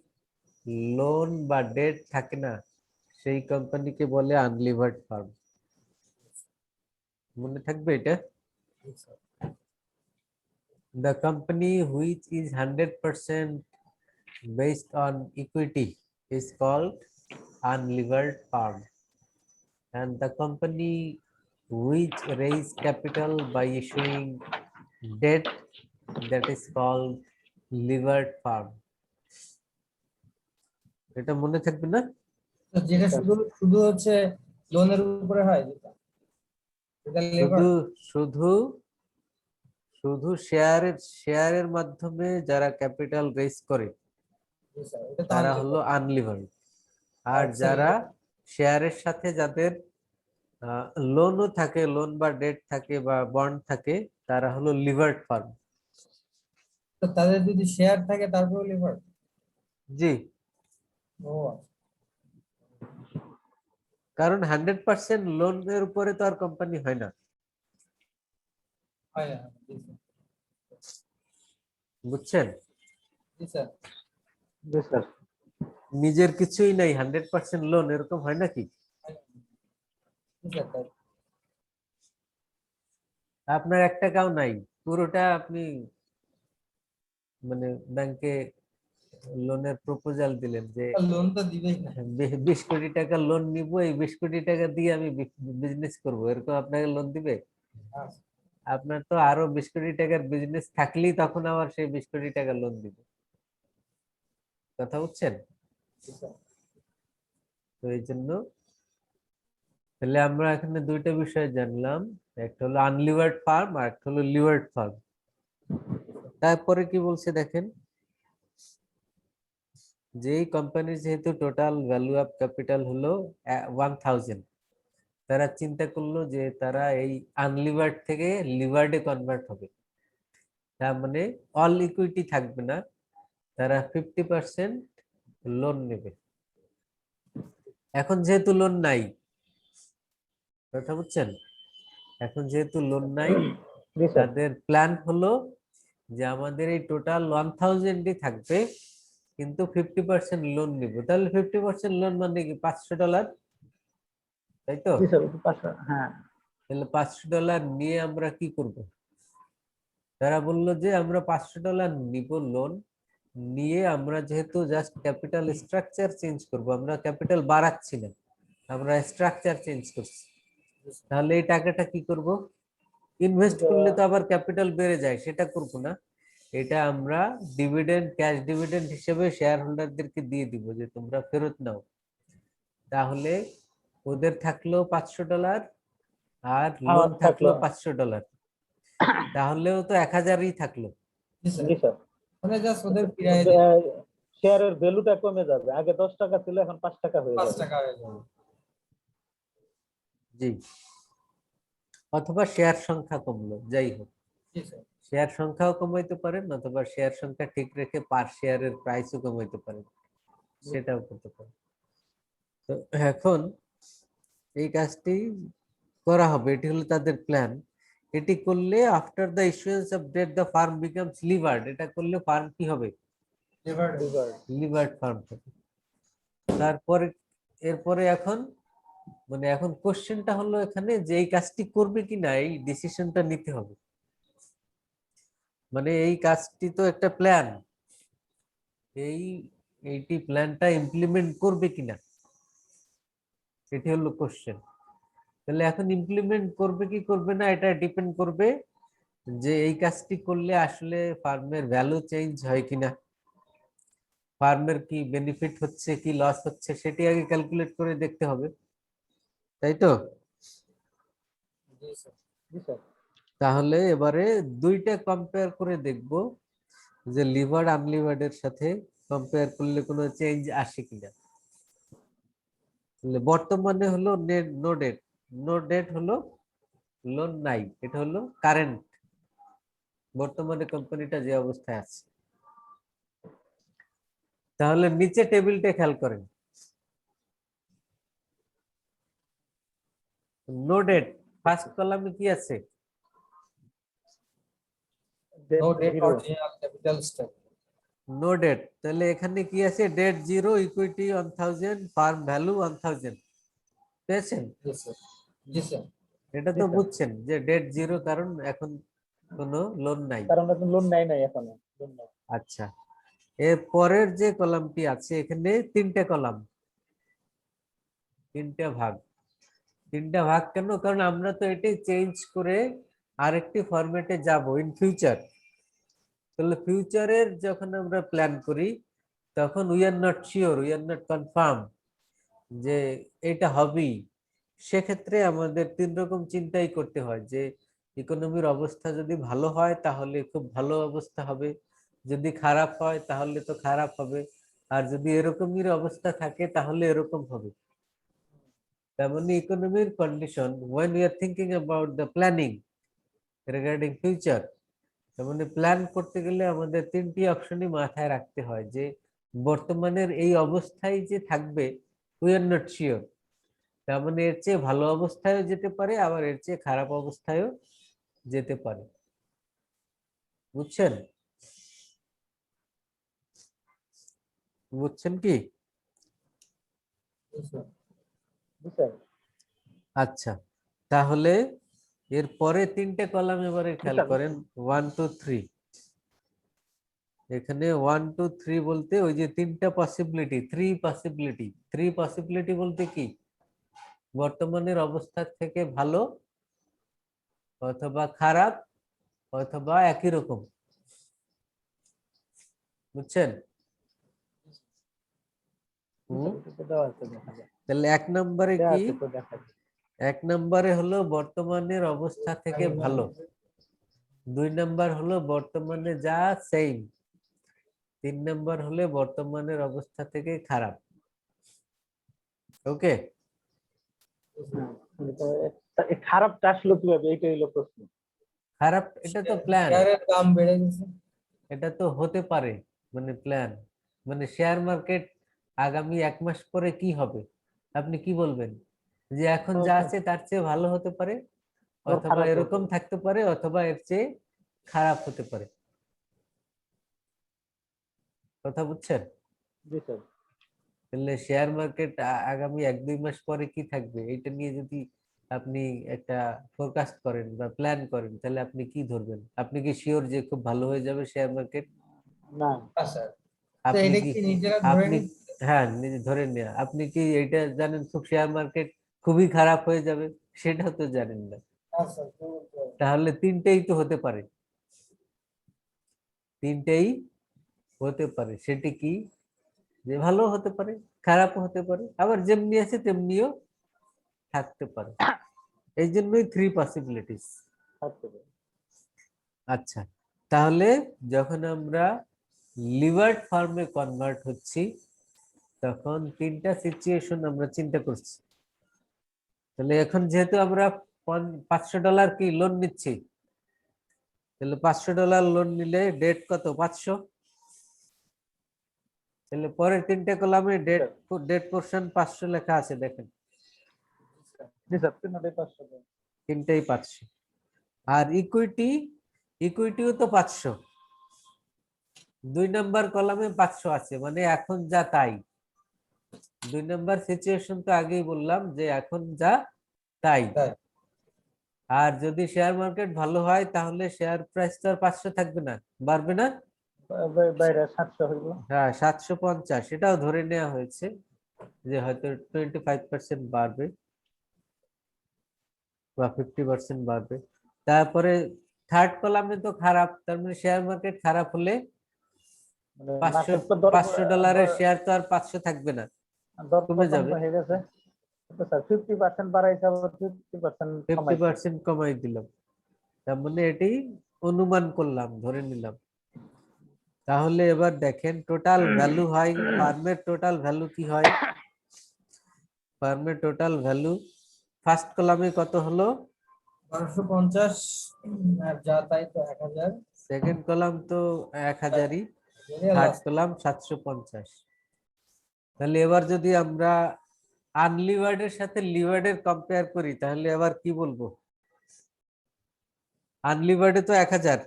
লোন বা ডেট থাকে না সেই কোম্পানিকে বলে আনলিভার্ড ফার্ম। মনে থাকবে এটা? The company which is 100% based on equity is called unlevered farm, and the company which raise capital by issuing debt, that is called levered farm. এটা মনে থাকবে না? তো যেটা শুধু শুধু হচ্ছে লোনের উপরে হয় যেটা, এটা লেবার। শুধু শুধু শুধু শেয়ারের মাধ্যমে যারা ক্যাপিটাল রেজ করে জি স্যার, এটা তো তারা হলো আনলেভার্ড। আনলিভার্ড, আর আর হচ্ছে যারা levered। শেয়ারের সাথে যাদের লোনও থাকে, লোন বা ডেট থাকে বা বন্ড থাকে, তারা হলো লিভার্ড ফার্ম। তো তাদের যদি শেয়ার থাকে তারপরে লিভার। জি, ও কারণ 100% লোনের উপরে তো আর কোম্পানি হয় না, হয় না। জি স্যার। বুঝছেন? জি স্যার। জি স্যার। নিজের কিছুই নাই, 100% লোন, এরকম হয় নাকি? হয় না। জি স্যার তাই। আপনার 1 টাকাও নাই, পুরোটা আপনি মানে ব্যাংকে লোনের প্রপোজাল দিলেন যে লোন তো দিবেই না। 20 কোটি টাকা লোন নিব, এই 20 কোটি টাকা দিয়ে আমি বিজনেস করব, এরকম আপনাকে লোন দিবে? আচ্ছা, আপনার তো আরো 20 কোটি টাকার বিজনেস থাকলেই তখন আবার সেই 20 কোটি টাকা লোন দিবে। কথা বুঝছেন? জি স্যার। তো এই জন্য তাহলে আমরা এখানে দুইটা বিষয় জানলাম, একটা হলো আনলিভার্ড ফার্ম আর একটা হলো লিভার্ড ফার্ম। তারপরে কি বলছে দেখেন, যে এই কোম্পানির যেহেতু টোটাল ভ্যালু অফ ক্যাপিটাল হলো 1000, তারা চিন্তা করলো যে তারা এই আনলিভার্ড থেকে লিভার্ডে কনভার্ট হবে, তার মানে অল ইকুইটি থাকবে না, তারা 50% লোন নেবে। এখন যেহেতু লোন নাই, কথা বুঝছেন, এখন যেহেতু লোন নাই, জি স্যার। তাদের প্ল্যান হলো যে আমাদের এই টোটাল 1000ই থাকবে, কিন্তু 50% লোন নিব। তাহলে 50% লোন মানে কি $500, তাই তো? জি স্যার, পাঁচশো, হ্যাঁ। তাহলে $500 নিয়ে আমরা কি করব? তারা বললো যে আমরা $500 নিব লোন, নিয়ে আমরা যেহেতু জাস্ট ক্যাপিটাল স্ট্রাকচার চেঞ্জ করব, আমরা ক্যাপিটাল বাড়াচ্ছি না, আমরা স্ট্রাকচার চেঞ্জ করছি, তাহলে এই টাকাটা কি করব? ইনভেস্ট করলে তো আবার ক্যাপিটাল বেড়ে যায়, সেটা করব না, এটা আমরা ডিভিডেন্ড, ক্যাশ ডিভিডেন্ড হিসেবে শেয়ার হোল্ডারদেরকে দিয়ে দিব যে তোমরা ফেরত নাও। তাহলে ওদের থাকলো $500 আর লোন আমার থাকলো থাকলো। $500, তাহলেও তো 1000ই থাকলো। জি স্যার। জি স্যার। মানে জাস্ট ওদের ফিরাই দিই। শেয়ারের ভ্যালুটা কমে যাবে, আগে 10 টাকা ছিল, এখন 5 টাকা হয়ে 5 যাবে। টাকা হয়ে যাবে। জি, অথবা শেয়ার সংখ্যা কমলো, যাই হোক, জি স্যার। শেয়ার সংখ্যাও কমাইতে পারেন, অথবা শেয়ার সংখ্যা ঠিক রেখে পার শেয়ারের প্রাইসও কমাইতে পারেন, সেটাও করতে পারেন। তো এখন এই কাজটি করা হবে, এটি হলো তাদের প্ল্যান। এটি করলে after the issuance of debt the firm becomes levered, এটা করলে ফার্ম কি হবে? লিভার। লিভার। লিভার্ড ফার্ম হবে। তারপরে এরপরে এখন মানে এখন কোশ্চেনটা হলো এখানে যে এই কাজটি করবে কিনা, এই ডিসিশনটা নিতে হবে। মানে এই কাজটি তো একটা প্ল্যান, এইটি প্ল্যানটা ইমপ্লিমেন্ট করবে কিনা, এটি হলো কোশ্চেন। তাহলে এখন ইমপ্লিমেন্ট করবে কি করবে না, এটা ডিপেন্ড করবে যে এই কাজটি করলে আসলে ফার্মের ভ্যালু চেঞ্জ হয় কিনা, ফার্মের কি বেনিফিট হচ্ছে কি লস হচ্ছে, সেটি আগে ক্যালকুলেট করে দেখতে হবে, তাই তো? জি স্যার। জি স্যার। তাহলে এবারে দুইটা কম্পেয়ার করে দেখব যে লিভার আনলিভার্ডের সাথে কম্পেয়ার করলে কোনো চেঞ্জ আসে কিনা। বর্তমানে হলো নো ডেট, নো ডেট হলো লোন নাই, এটা হলো কারেন্ট, বর্তমানে কোম্পানিটা যে অবস্থায় আছে। তাহলে নিচে টেবিলটা খেয়াল করেন, নো ডেট ফার্স্ট কলামে কি আছে? No debt zero. Original capital stock. No debt, তাহলে এখানে কি আছে? ডেট 0, ইকুইটি 1000, ফার্ম ভ্যালু 1000, পেয়েছেন? জি স্যার। জি স্যার। এটা জি তো স্যার। বুঝছেন যে ডেট 0 কারণ এখন কোনো লোন নাই। কারণ এখন লোন নেয় নাই এখনো, লোন নাই। আচ্ছা, এর পরের যে কলামটি আছে এখানে তিনটা কলাম, তিনটা ভাগ। তিনটা ভাগ কেন? কারণ আমরা তো এটি চেঞ্জ করে আরেকটি ফরম্যাটে যাব ইন ফিউচার। তাহলে ফিউচারের যখন আমরা প্ল্যান করি তখন we are not sure, we are not confirm যে এটা হবেই। সেক্ষেত্রে আমাদের 3 রকম চিন্তাই করতে হয়, যে ইকোনমির অবস্থা যদি ভালো হয় তাহলে খুব ভালো অবস্থা হবে, যদি খারাপ হয় তাহলে তো খারাপ হবে, আর যদি এরকমই অবস্থা থাকে তাহলে এরকম হবে। তার মানে ইকোনমির condition when we are thinking about the planning regarding future, তার মানে প্ল্যান করতে গেলে আমাদের তিনটি অপশনই মাথায় রাখতে হয়, যে বর্তমানের এই অবস্থায় যে থাকবে উই আর নট শিওর। তার মানে এর চেয়ে ভালো অবস্থায়ও যেতে পারে, আবার এর চেয়ে খারাপ অবস্থায়ও যেতে পারে। বুঝছেন? বুঝছেন কি? বুঝছেন? আচ্ছা, তাহলে এর পরে তিনটে কলাম এবারে খেয়াল বুঝছেন? করেন, 1 2 3। এখানে 1 2 3 বলতে ওই যে তিনটা পসিবিলিটি, থ্রি পসিবিলিটি বলতে কি, বর্তমানের অবস্থা থেকে ভালো অথবা খারাপ অথবা একই রকম। বুঝছেন? এটা দেওয়া আছে, দেখা যায়। তাহলে এক নম্বরে দেওয়া কি? আছে তো, দেখা যায়। এক নম্বরে হলো বর্তমানের অবস্থা থেকে ভালো, 2 নম্বর হলো বর্তমানে যা সেম, 3 নম্বর হলে বর্তমানের অবস্থা থেকে খারাপ। ওকে? কিন্তু এই খারাপটা আসলো কিভাবে, এইটাই হলো প্রশ্ন। খারাপ, এটা তো প্ল্যান, শেয়ারের দাম বেড়ে গেছে। এটা তো হতে পারে, মানে প্ল্যান, মানে শেয়ার মার্কেট আগামী 1 মাস পরে কি হবে আপনি কি বলবেন? যে এখন যা আছে তার চেয়ে ভালো হতে পারে, আবার অথবা খারাপ এরকম থাকতে পারে, অথবা এর চেয়ে খারাপ হতে পারে। কথা বুঝছেন? জি স্যার। তাহলে শেয়ার মার্কেট আগামী 1 2 মাস পরে কি থাকবে এটা নিয়ে যদি আপনি একটা ফোরকাস্ট করেন বা প্ল্যান করেন, তাহলে আপনি কি ধরবেন? আপনি কি শিওর যে খুব ভালো হয়ে যাবে শেয়ার মার্কেট? না, আচ্ছা, তো আপনি এটা কি, কি নিজেরা ধরে আপনি, নিচ্ছে? হ্যাঁ নিজে ধরে নেওয়া, আপনি কি এটা জানেন খুব শেয়ার মার্কেট খুবই খারাপ হয়ে যাবে? সেটাও তো জানেন না। আচ্ছা, তো বলতে হবে। তাহলে তিনটেই তো হতে পারে, তিনটেই হতে পারে। সেটি কি, যে ভালো হতে পারে, খারাপও হতে পারে, আবার যেমনি আছে তেমনিও থাকতে পারে। এই জন্যই থ্রি পসিবিলিটিস। থাকতে পারে। আচ্ছা, তাহলে যখন আমরা লিভার্ড ফার্মে কনভার্ট হচ্ছি, তখন তিনটা সিচুয়েশন আমরা চিন্তা করছি। তাহলে এখন যেহেতু আমরা $500 কি লোন নিচ্ছি, তাহলে $500 লোন নিলে ডেট কত? 500। তাহলে পরের তিনটে কলামে ডেট, ডেট পোরশন 500 লেখা আছে, দেখেন জি স্যার, 3,500 টাকা। তিনটেই 500। আর ইকুইটি, ইকুইটিও তো 500, 2 নম্বর কলামে 500 আছে, মানে এখন যা তাই। 2 নম্বর সিচুয়েশন তো আগেই বললাম যে এখন যা তাই। তাই। আর যদি শেয়ার মার্কেট ভালো হয় তাহলে শেয়ার প্রাইস তো আর 500 থাকবে না, বাড়বে না? বাইরে 700 হইব। হ্যাঁ 750, এটাও ধরে নেওয়া হয়েছে যে হয়তো 25% বাড়বে বা 50% বাড়বে। তারপরে থার্ড কলামে তো খারাপ, তার মানে শেয়ার মার্কেট খারাপ হলে মানে 500, মার্কেট তো দর $500 শেয়ার তো আর 500 থাকবে না, দর কমে পতন যাবে। হয়ে গেছে। তো স্যার 50% বাড়াইছে, আবার 50% কমাইছে। 50% কমাই দিলাম, তার মানে এটি অনুমান করলাম, ধরে নিলাম। তাহলে এবার দেখেন টোটাল ভ্যালু হয়, ফার্মের টোটাল ভ্যালু কি হয়? ফার্মের টোটাল ভ্যালু ফার্স্ট কলামে কত হলো? 1250, আর যা তাই তো 1000। সেকেন্ড কলাম তো 1000ই, থার্ড লাস্ট কলাম 750। তাহলে এবার যদি আমরা আনলিভার্ডের সাথে লিভার্ডের কম্পেয়ার করি, তাহলে এবার কি বলবো? আনলিভার্ডে তো 1000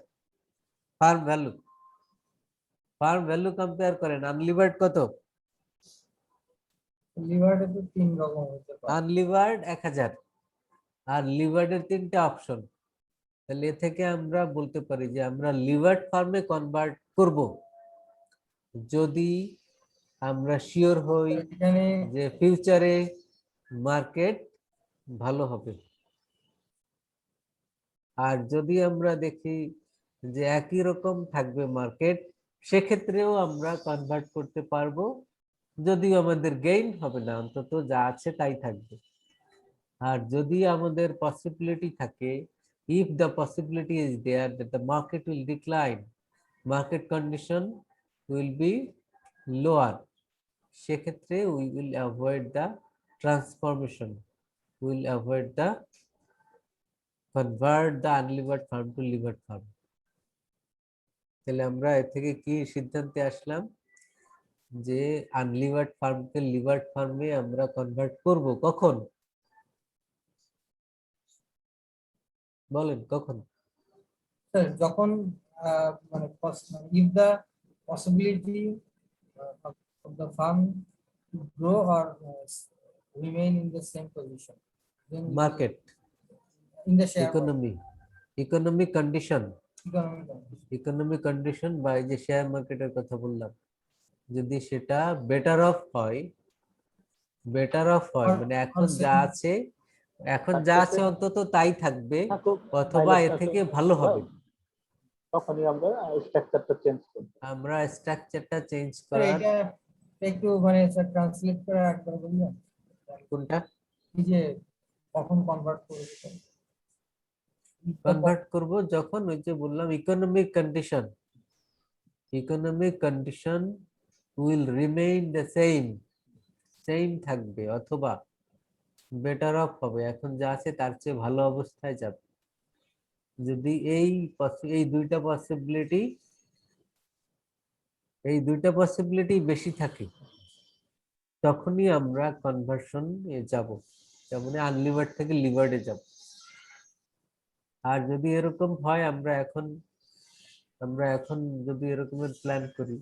farm value, farm value compare করেন, আনলিভার্ড কত? লিভারে তো 3 রকম হতে পারে। আনলিভার্ড 1000, আর লিভার্ডের 3টে অপশন। তাহলে এ থেকে আমরা বলতে পারি যে আমরা লিভার্ড ফার্মে কনভার্ট করব যদি আমরা শিওর হই এখানে যে ফিউচারে মার্কেট ভালো হবে। আর যদি আমরা দেখি যে একই রকম থাকবে মার্কেট, সেক্ষেত্রেও আমরা কনভার্ট করতে পারবো, যদিও আমাদের গেইন হবে না, অন্তত যা আছে তাই থাকবে। আর যদি আমাদের পসিবিলিটি থাকে, if the possibility is there that the market will decline, market condition will be lower, সেক্ষেত্রে we will avoid the transformation, we will avoid the convert the unlevered farm to levered farm. তাহলে আমরা এর থেকে কি সিদ্ধান্তে আসলাম যে unlevered ফার্মকে levered ফার্মে আমরা কনভার্ট করব কখন? বলেন কখন? স্যার যখন মানে if the possibility of the farm to grow or remain in the same position, then market, in the share economic condition, economic condition. Economic condition বা এই যে শেয়ার মার্কেটের কথা বললাম, যদি সেটা বেটার অফ হয়, Or- মানে or এখন যা second- আছে, এখন যা আছে অন্তত তাই থাকবে, থাকুক, অথবা নাইলে এর থেকে ভালো হবে, তখনই আমরা স্ট্রাকচারটা চেঞ্জ করব। আমরা স্ট্রাকচারটা চেঞ্জ স্যার করার। এটা একটু মানে স্যার ট্রান্সলেট করে একবার বলবেন কোনটা এই যে কখন কনভার্ট করবে স্যার? কনভার্ট করব? যখন ওই যে বললাম economic condition will remain the same থাকবে, অথবা বেটার অফ হবে, এখন যা আছে তার চেয়ে ভালো অবস্থায় যাবে। যদি এই দুইটা পসিবিলিটি বেশি থাকে, তখনই আমরা কনভার্সন যাব, যেমন আনলিভার্ড থেকে লিভার্ডে যাব। আর যদি এরকম হয়, আমরা এখন যদি এরকমের প্ল্যান করি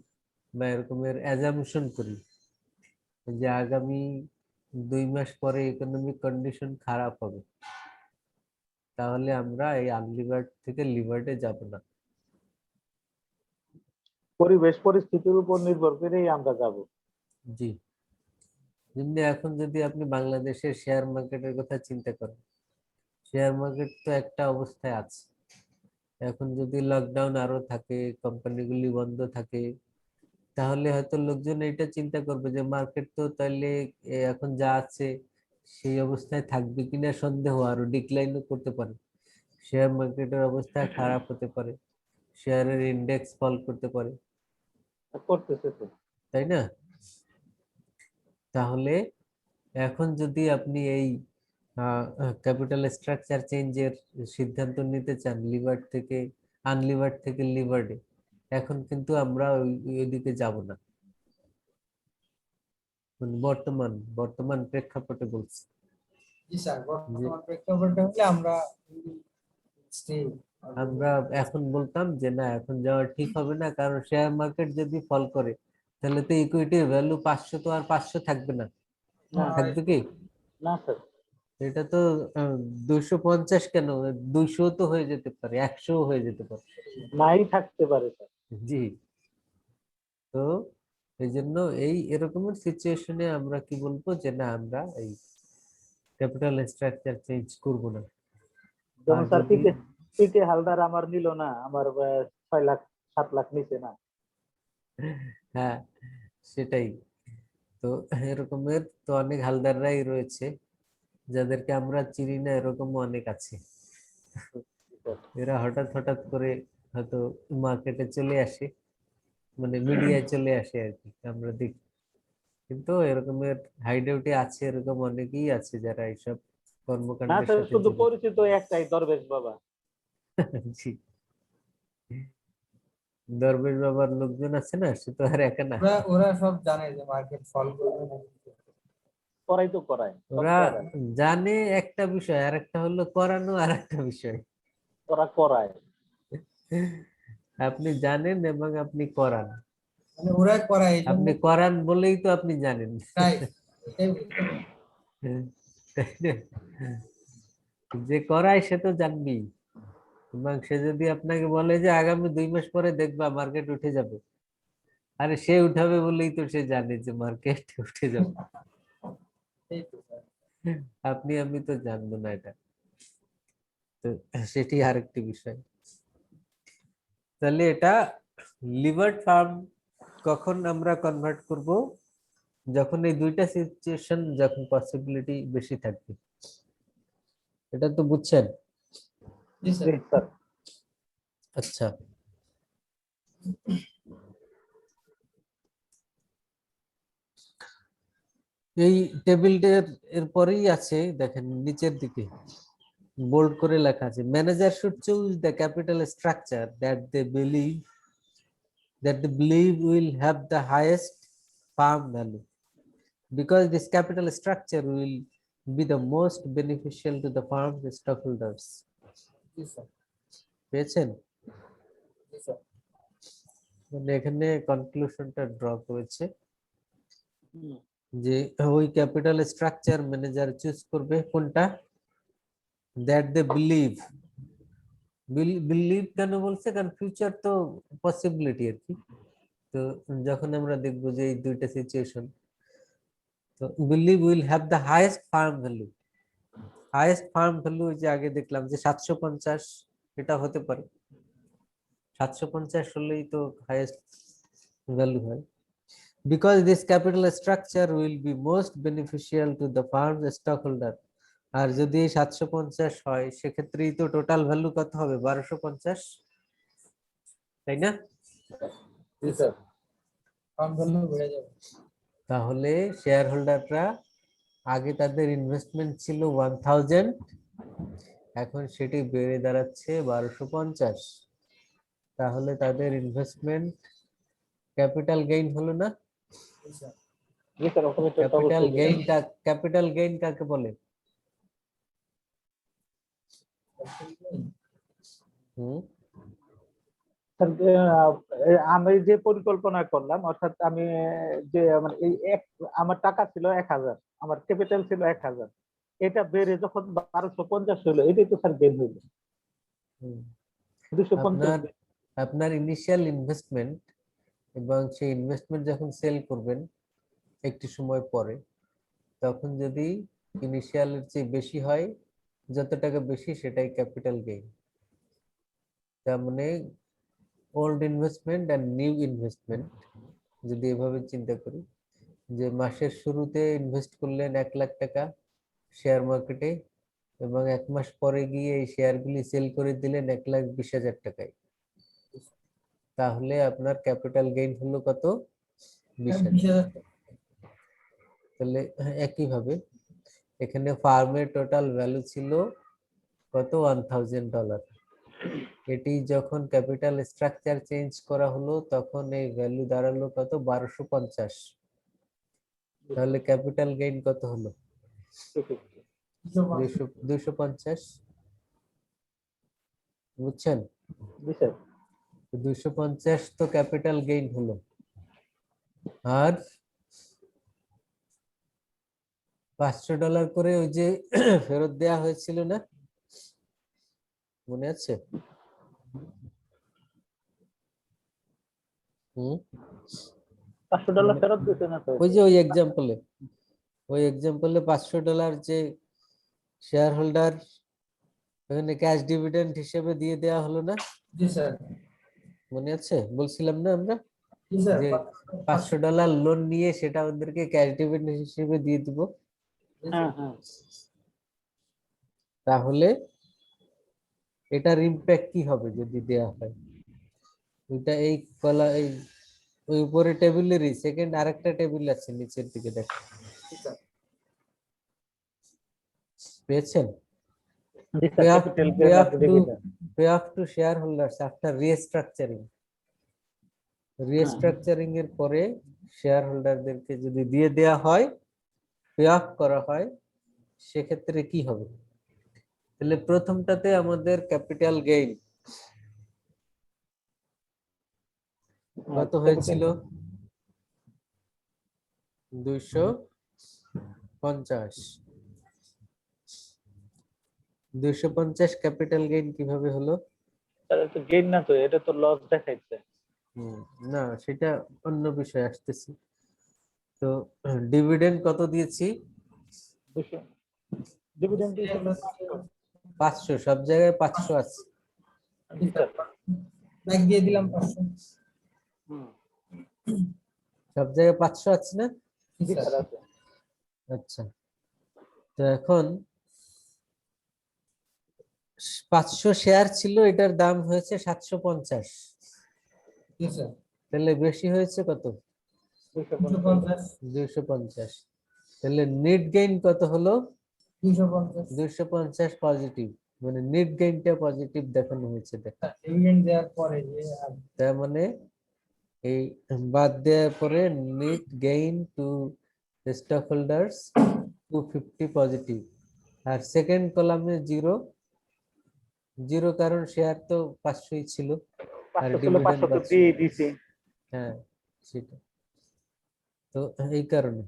বা এরকমের অ্যাজাম্পশন করি যে আগামী 2 মাস পরে ইকোনমিক কন্ডিশন খারাপ হবে, তাহলে আমরা এই আনলিভার্ড থেকে লিভার্ডে যাব না। পরিবেশ পরিস্থিতির উপর নির্ভর করেই আমরা যাব। জি, যেমনি এখন যদি আপনি বাংলাদেশের শেয়ার মার্কেটের কথা চিন্তা করেন, শেয়ার মার্কেট তো একটা অবস্থায় আছে, এখন যদি লকডাউন আরো থাকে, কোম্পানিগুলি বন্ধ থাকে, তাহলে হয়তো লোকজন এটা চিন্তা করবে যে মার্কেট তো তাহলে এখন যা আছে সেই অবস্থায় থাকবে কিনা সন্দেহ, আরো ডিক্লাইনও করতে পারে, শেয়ার মার্কেটের অবস্থা খারাপ হতে পারে, শেয়ারের ইন্ডেক্স ফল করতে পারে, করতেছে তো। তাই না? তাহলে এখন যদি আপনি এই ক্যাপিটাল স্ট্রাকচার চেঞ্জের সিদ্ধান্ত নিতে চান লিভার্ড থেকে আনলিভার্ড থেকে লিভার্ডে, এখন কিন্তু আমরা ওইদিকে যাব না, মানে বর্তমান প্রেক্ষাপটে বলছি। জি স্যার, বর্তমান প্রেক্ষাপটে হলে আমরা stay আমরা এখন বলতাম যে না, এখন যাওয়া ঠিক হবে না, কারণ শেয়ার মার্কেট যদি ফল করে তাহলে তো ইকুইটির ভ্যালু 500, তো আর 500 থাকবে না, না থাকবে কি? না স্যার, এটা তো 250 কেন, 200 তো হয়ে যেতে পারে, 100 হয়ে যেতে পারে। নাই থাকতে পারে স্যার। জি, তো এই জন্য এরকমের সিচুয়েশনে আমরা কি বলবো যে না, আমরা এই ক্যাপিটাল স্ট্রাকচার চেঞ্জ করব না। যেমন আর স্যার যদি পিকে হালদার আমার নিল না, আমার 6 লাখ 7 লাখ নিচে না। হ্যাঁ, সেটাই তো, এরকমের তো অনেক হালদাররাই রয়েছে যাদেরকে আমরা চিনি না, এরকম অনেক আছে। এরা হঠাৎ হঠাৎ করে হয়তো মার্কেটে চলে আসে, মানে মিডিয়ায় চলে আসে আর কি, আমরা দেখি। কিন্তু এরকমের হাইডাউটে আছে, এরকম অনেকেই আছে যারা এইসব না কর্মকাণ্ডের স্যার, সাথে শুধু জড়িত। পরিচিত একটাই, দরবেশ বাবা। জি, দরবেশ বাবার লোকজন আছে না, সে তো আর একা না। ওরা ওরা সব জানে যে মার্কেট ফল করবে না। করাই তো করায়, সব ওরা করায়। জানে একটা বিষয়, আর একটা হলো করানো আর একটা বিষয়। ওরা করায়। আপনি জানেন এবং আপনি করান, মানে ওরা করায় এই জন্য আপনি করান বলেই তো আপনি জানেন। তাই এটাই বলতে হবে। তাই না? যে করায় সে তো জানবি, এবং সে যদি আপনাকে বলে যে আগামী 2 মাস পরে দেখবা মার্কেট উঠে যাবে, আরে সে উঠাবে বলেই তো সে জানে যে মার্কেট উঠে যাবে, এই তো স্যার। আপনি আমি তো জানবো না এটা, তো সেটি আরেকটি বিষয়। তাহলে এটা লিভার্ড ফার্ম কখন আমরা কনভার্ট করব? যখন এই দুইটা সিচুয়েশন, যখন পসিবিলিটি বেশি থাকবে, এটা তো বুঝছেন? জি স্যার। জি স্যার। আচ্ছা, এই টেবিলটার এরপরেই আছে, দেখেন নিচের দিকে বোল্ড করে লেখা আছে, manager should choose the capital structure that they believe that they believe will have the highest farm value, because this capital structure will be the most beneficial to the farm stockholders. G sir, পেয়েছেন? জি sir. মানে এখানে কনক্লুশনটা draw করেছে হুম, যে ওই capital structure manager choose করবে কোনটা, that they believe. Believe কেন বলছে, কারণ ফিউচার তো পসিবিলিটি আর কি। তো যখন আমরা দেখবো যে এই দুইটা সিচুয়েশন, তো believe will have the highest farm value. Highest farm value যে আগে দেখলাম যে 750, এটা হতে পারে 750 হলেই তো হাইয়েস্ট ভ্যালু হয়। Because this capital structure will be most beneficial to the farm's stockholder. আর যদি 750 হয় সেক্ষেত্রেই তো টোটাল ভ্যালু কত হবে, 1250, তাই না? জি স্যার। ফার্ম ভ্যালু বেড়ে যাবে। তাহলে শেয়ার হোল্ডাররা আগে তাদের ইনভেস্টমেন্ট ছিল 1000, এখন সেটি বেড়ে দাঁড়াচ্ছে 1250। তাহলে তাদের ইনভেস্টমেন্ট ক্যাপিটাল গেইন হলো না? জি স্যার। জি স্যার, অটোমেটেড ক্যাপিটাল অবশ্যই। গেইন, ক্যাপিটাল গেইন কাকে বলে? হুম, স্যার, আমি যে পরিকল্পনা করলাম, অর্থাৎ আমি যে মানে এই আমার টাকা ছিল 1000, আমার ক্যাপিটাল ছিল 1000, এটা বেড়ে যখন 1250 হলো, এটাই তো স্যার গেইন হইলো। হুম। 250। আপনার ইনিশিয়াল ইনভেস্টমেন্ট এবং সেই ইনভেস্টমেন্ট যখন সেল করবেন একটি সময় পরে, তখন যদি ইনিশিয়ালের চেয়ে বেশি হয়, যত টাকা বেশি সেটাই ক্যাপিটাল গেইন। তার মানে ওল্ড ইনভেস্টমেন্ট আর নিউ ইনভেস্টমেন্ট যদি এভাবে চিন্তা করি, যে মাসের শুরুতে ইনভেস্ট করলেন 1,00,000 টাকা শেয়ার মার্কেটে, এবং 1 মাস পরে গিয়ে এই শেয়ারগুলি সেল করে দিলেন 1,20,000 টাকায়, তাহলে আপনার ক্যাপিটাল গেইন হলো কত, 20,000। তাহলে একইভাবে এখানে ফার্মের টোটাল ভ্যালু ছিল কত, $1,000। এটি যখন ক্যাপিটাল স্ট্রাকচার চেঞ্জ করা হলো তখন এই ভ্যালু দাঁড়ালো কত, 1250। তাহলে ক্যাপিটাল গেইন কত হলো, 250। বুঝছেন? জি স্যার। 250 তো ক্যাপিটাল গেইন হলো। আর $500 করে ওই যে ফেরত দেয়া হয়েছিল না, মনে আছে? হুম, $500 ফেরত দিতে না তো? ওই যে ওই এক্সাম্পলে $500 যে শেয়ার হোল্ডার ওখানে ক্যাশ ডিভিডেন্ড হিসেবে দিয়ে দেওয়া হলো না, জি স্যার। মনে আছে? বলছিলাম না আমরা জি স্যার। যে $500 লোন নিয়ে সেটা ওদেরকে ক্যাশ ডিভিডেন্ড হিসেবে দিয়ে দিব। হ্যাঁ হ্যাঁ। তাহলে এটার ইম্প্যাক্ট কি হবে যদি দেয়া হয়? এটা এই কলা, এই ওই উপরে টেবিলেরই সেকেন্ড আরেকটা টেবিল আছে নিচের দিকে, দেখো জি স্যার। পেয়েছেন? জি স্যার, ক্যাপিটাল গেইন আর dividend. pay off to shareholders after restructuring। Restructuring এর পরে শেয়ার হোল্ডারদেরকে যদি দিয়ে দেয়া হয়, পে অফ করা হয়, সেক্ষেত্রে কি হবে? তাহলে প্রথমটাতে আমাদের ক্যাপিটাল গেইন কত হয়েছিল, 250। 250 ক্যাপিটাল গেইন কিভাবে হলো? স্যার, এটা গেইন না তো, এটা তো লস দেখাইছে। না, সেটা অন্য বিষয় আসতেছি। তো ডিভিডেন্ড কত দিয়েছি, 200 ডিভিডেন্ড দিয়েছে 500। সব জায়গায় 500 আছে। জি স্যার। ব্যাগ দিয়ে দিলাম 500। সব জায়গায় 500 আছে না? জি স্যার, আছে। আচ্ছা, তো এখন 500 শেয়ার ছিল, এটার দাম হয়েছে 750। জি স্যার। তাহলে বেশি হয়েছে কত, 250। 250। তাহলে নেট গেইন কত হলো, 250। 250 পজিটিভ, মানে নেট গেইনটা পজিটিভ দেখানো হয়েছে। দেখো ডিভিডেন্ড দেওয়ার পরে যে তার মানে এই বাদ দেওয়ার পরে net gain to stockholders 250 positive, আর সেকেন্ড কলামে জিরো, জিরো কারণ শেয়ার তো 500ই ছিল আর 500 ছিল, ডিভিডেন্ড 500 তো দিয়ে দিছি। হ্যাঁ সেটা তো এই কারণে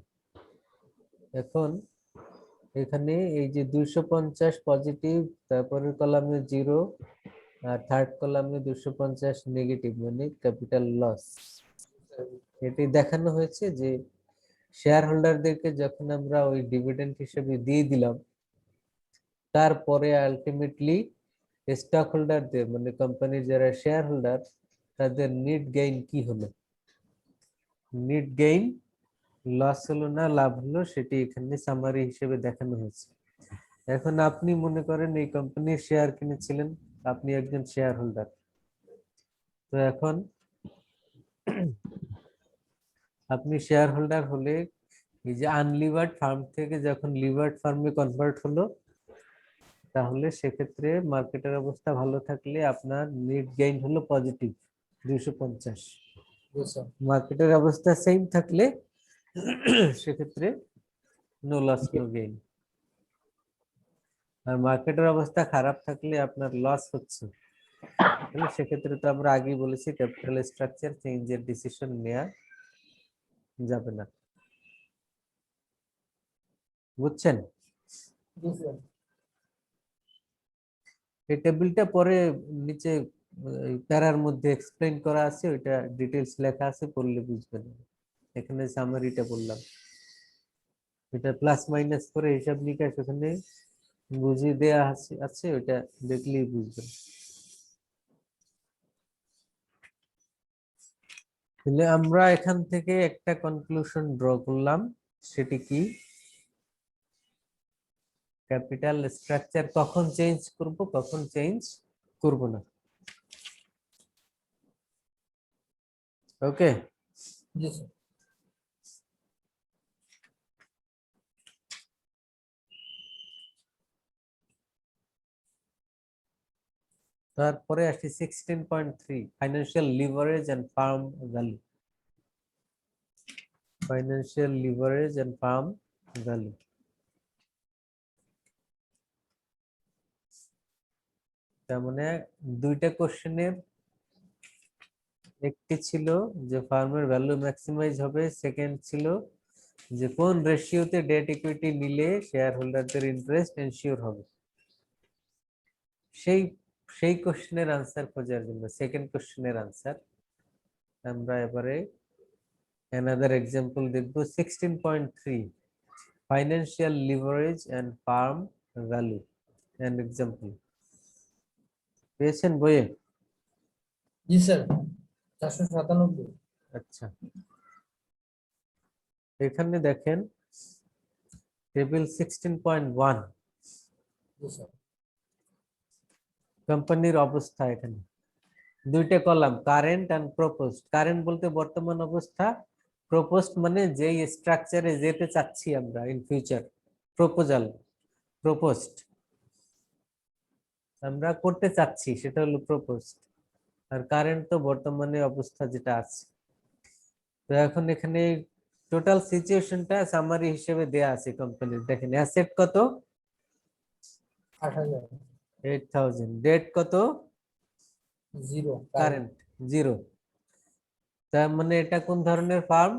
এখন এখানে এই যে 250 পজিটিভ, তারপরের কলামে জিরো, আর থার্ড কলামে 250 নেগেটিভ, মানে ক্যাপিটাল লস। এটি দেখানো হয়েছে যে শেয়ার হোল্ডারদেরকে যখন আমরা ওই ডিভিডেন্ড হিসেবে দিয়ে দিলাম, তারপরে আলটিমেটলি স্টক হোল্ডারদের মানে কোম্পানির যারা শেয়ার হোল্ডার তাদের নেট গেইন কি হলো, নেট গেইন লস হলো না লাভ হলো, সেটি এখানে সামারি হিসেবে দেখানো হয়েছে। এখন আপনি মনে করেন এই কোম্পানির শেয়ার কিনেছিলেন, আপনি একজন শেয়ার হোল্ডার। তো এখন আপনি শেয়ার হোল্ডার হলে এই যে আনলিভার্ড ফার্ম থেকে যখন লিভার্ড ফার্মে কনভার্ট হলো, তাহলে সেক্ষেত্রে মার্কেটের অবস্থা ভালো থাকলে আপনার নেট গেইন হলো পজিটিভ 250। Yes, sir. মার্কেটের অবস্থা সেম থাকলে সেক্ষেত্রে নো লস নো গেইন। আর মার্কেটের অবস্থা খারাপ থাকলে আপনার লস হচ্ছে, তাহলে সেক্ষেত্রে তো আমরা আগেই বলেছি ক্যাপিটাল স্ট্রাকচার চেঞ্জের ডিসিশন নেওয়া যাবে না। বুঝছেন? Yes, sir. এই টেবিলটা পরে নিচে প্যারার মধ্যে এক্সপ্লেইন করা আছে, ওইটা ডিটেইলস লেখা আছে, পড়লে বুঝবেন। এখানে সামারিটা বললাম, এটা প্লাস মাইনাস করে হিসাব নিকাশ ওখানে বুঝিয়ে দেয়া আছে, ওইটা দেখলেই বুঝবেন। তাহলে আমরা এখান থেকে একটা কনক্লুশন ড্র করলাম, সেটি কি? ক্যাপিটাল স্ট্রাকচার কখন চেঞ্জ করব, কখন চেঞ্জ করব না। ওকে, Yes, sir. তারপরে আসি 16.3 financial leverage and firm value. Financial leverage and firm value, তার মানে দুইটা কোশ্চেনের, একটি ছিল যে ফার্মের ভ্যালু ম্যাক্সিমাইজ হবে, সেকেন্ড ছিল যে কোন রেশিওতে ডেট ইকুইটি নিলে শেয়ার হোল্ডারদের ইন্টারেস্ট এনশিওর হবে। সেই সেই কোশ্চেনের আনসার খোঁজার জন্য সেকেন্ড কোশ্চেনের আনসার আমরা এবারে another example দেখব। 16.3 financial leverage and farm value, an example পেয়েছেন বইয়ে? Yes, sir. 497. আচ্ছা, এখানে দেখেন টেবিল 16.1 Yes, sir. কোম্পানির অবস্থা। এখানে দুইটা column, current and proposed. Current বলতে বর্তমান অবস্থা, প্রপোজড মানে যেই স্ট্রাকচারে যেতে চাচ্ছি আমরা ইন ফিউচার, প্রপোজাল, প্রপোজড আমরা করতে চাচ্ছি সেটা হলো প্রপোজড। আর কারেন্ট তো বর্তমানে অবস্থা যেটা আছে। তো এখন এখানে টোটাল সিচুয়েশনটা সামারি হিসেবে দেয়া আছে কোম্পানির। দেখেন অ্যাসেট কত, 8000. 8000, ডেট কত, 0. কারেন্ট 0। তার মানে এটা কোন ধরনের ফার্ম?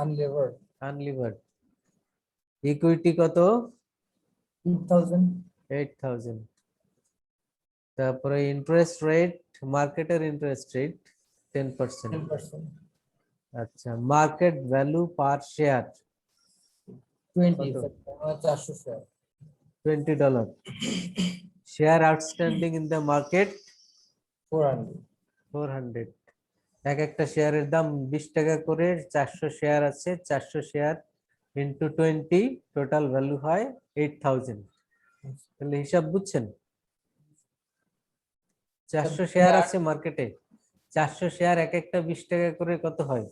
Unlevered. আনলিভার্ড। ইকুইটি কত? 2000. 8000। তারপরে ইন্টারেস্ট রেট, মার্কেটের ইন্টারেস্ট রেট 10%। 10%. আচ্ছা, মার্কেট ভ্যালু পার শেয়ার 20. কত? 400 share. $20। Share outstanding in the market 400. 400। এক একটা শেয়ারের দাম 20 টাকা করে, 400 শেয়ার আছে, 400 শেয়ার ইন্টু 20, টোটাল ভ্যালু হয় 8000। তাহলে হিসাব বুঝছেন? 400 শেয়ার আছে মার্কেটে, 400 শেয়ার এক একটা 20 টাকা করে, কত হয়?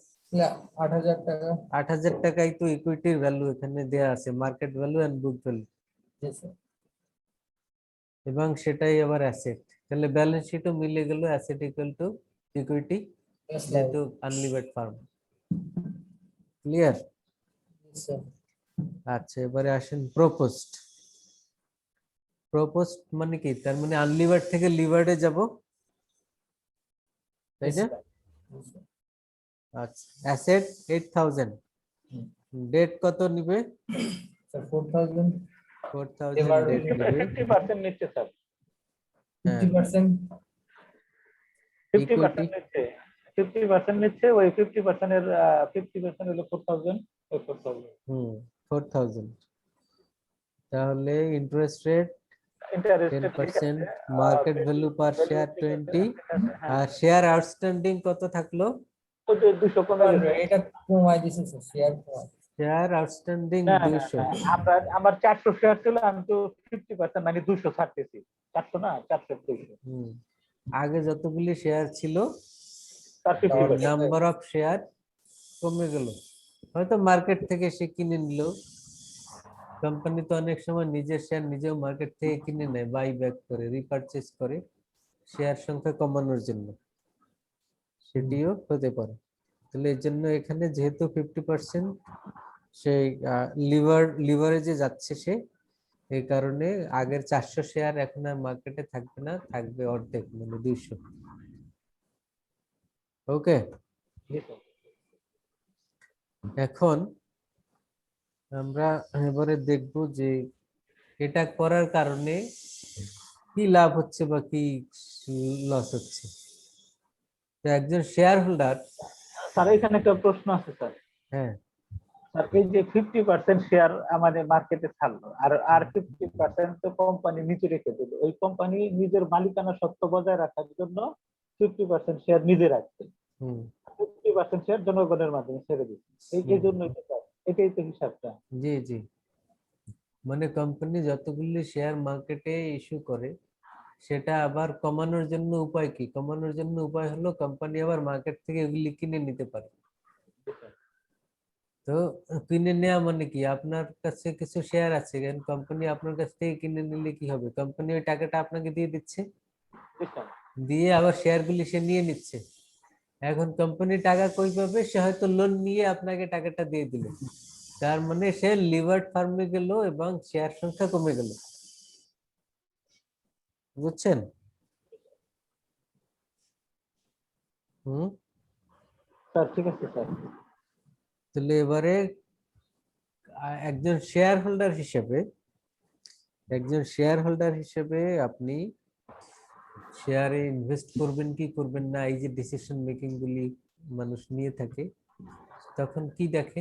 8000 টাকা। 8000 টাকাই তো ইকুইটির ভ্যালু এখানে দেয়া আছে, market value and book value, Yes, sir. এবং সেটাই আবার অ্যাসেট। তাহলে ব্যালেন্স শিটও মিলে গেল, asset equal to equity Yes, sir. যেহেতু unlevered farm. Clear? Yes, sir. আচ্ছা, এবারে আসেন প্রপোজড। প্রপোজড মানে কি? তার মানে আনলিভার্ড থেকে লিভার্ডে যাব, তাই Yes, না? sir. Yes, sir. আচ্ছা, অ্যাসেট 8000, Hmm. ডেট কত নিবে? So 4,000 4000 Divided ডেট with নিবে। 50% নিচ্ছে স্যার, 50%. ইকুইটি 50% নিচ্ছে, 50% নিচ্ছে, ওই 50% এর 50% হলো 4000, ওই 4000 4000। তাহলে interest rate interest 10%, market value পার শেয়ার 20, আর শেয়ার আউটস্ট্যান্ডিং কত থাকলো? 200 কমে গেছে। এটা কমাই দিছে স্যার, শেয়ার কমাই। শেয়ার আউটস্ট্যান্ডিং না, 200। আমার 400 শেয়ার ছিল, আমি তো 50% মানে 200 ছাড়তেছি। 400 না, 400 200 আগে যতগুলি শেয়ার ছিল তার 50%। নাম্বার অফ শেয়ার কমে গেল, হয়তো মার্কেট থেকে সে কিনে নিল। কোম্পানি তো অনেক সময় নিজের শেয়ার নিজেও মার্কেট থেকে কিনে নেয়, বাই ব্যাক করে, রিপারচেজ করে শেয়ার সংখ্যা কমানোর জন্য, সেটিও হতে পারে। তাহলে এর জন্য এখানে যেহেতু 50% সেই লিভারেজে যাচ্ছে সে, এই কারণে আগের 400 শেয়ার এখন আর মার্কেটে থাকবে না, থাকবে অর্ধেক মানে 200। ওকে, এখন আমরা এবারে দেখব যে এটা করার কারণে কি লাভ হচ্ছে বা কি লস হচ্ছে। তো একজন শেয়ার হোল্ডার, স্যার এখানে একটা প্রশ্ন আছে স্যার। হ্যাঁ স্যার এই যে 50% শেয়ার আমাদের মার্কেটে ছাড়লো, আর 50% তো কোম্পানি নিচে রেখে দিল, ওই কোম্পানি নিজের মালিকানা সত্ত্ব বজায় রাখার জন্য 50% শেয়ার নিজে রাখছে, হুম 50% শেয়ার জনগণের মাধ্যমে ছেড়ে দিচ্ছে। এই জন্যই তো স্যার, এটাই তো হিসাবটা। জি জি, মানে কোম্পানি যতগুলি শেয়ার মার্কেটে ইস্যু করে সেটা আবার কমানোর জন্য উপায় কি? কমানোর জন্য উপায় হলো কোম্পানি আবার মার্কেট থেকে এগুলি কিনে নিতে পারে। তো কিনে নেওয়া মানে কি? আপনার কাছে কিছু শেয়ার আছে, কোম্পানি আপনার কাছ থেকে কিনে নিলে কি হবে? কোম্পানি ওই টাকাটা আপনাকে দিয়ে দিচ্ছে, দিয়ে আবার শেয়ারগুলি সে নিয়ে নিচ্ছে। এখন কোম্পানি টাকা কই পাবে? সে হয়তো লোন নিয়ে আপনাকে টাকাটা দিয়ে দিল, তার মানে সে লিভার্ড ফার্মে গেল এবং শেয়ার সংখ্যা কমে গেল। বুঝছেন? হুম, স্যার ঠিক আছে স্যার। তাহলে এবারে একজন শেয়ার হোল্ডার হিসেবে, আপনি শেয়ারে ইনভেস্ট করবেন কি করবেন না, এই যে ডিসিশন মেকিং গুলি মানুষ নিয়ে থাকে, তখন কি দেখে?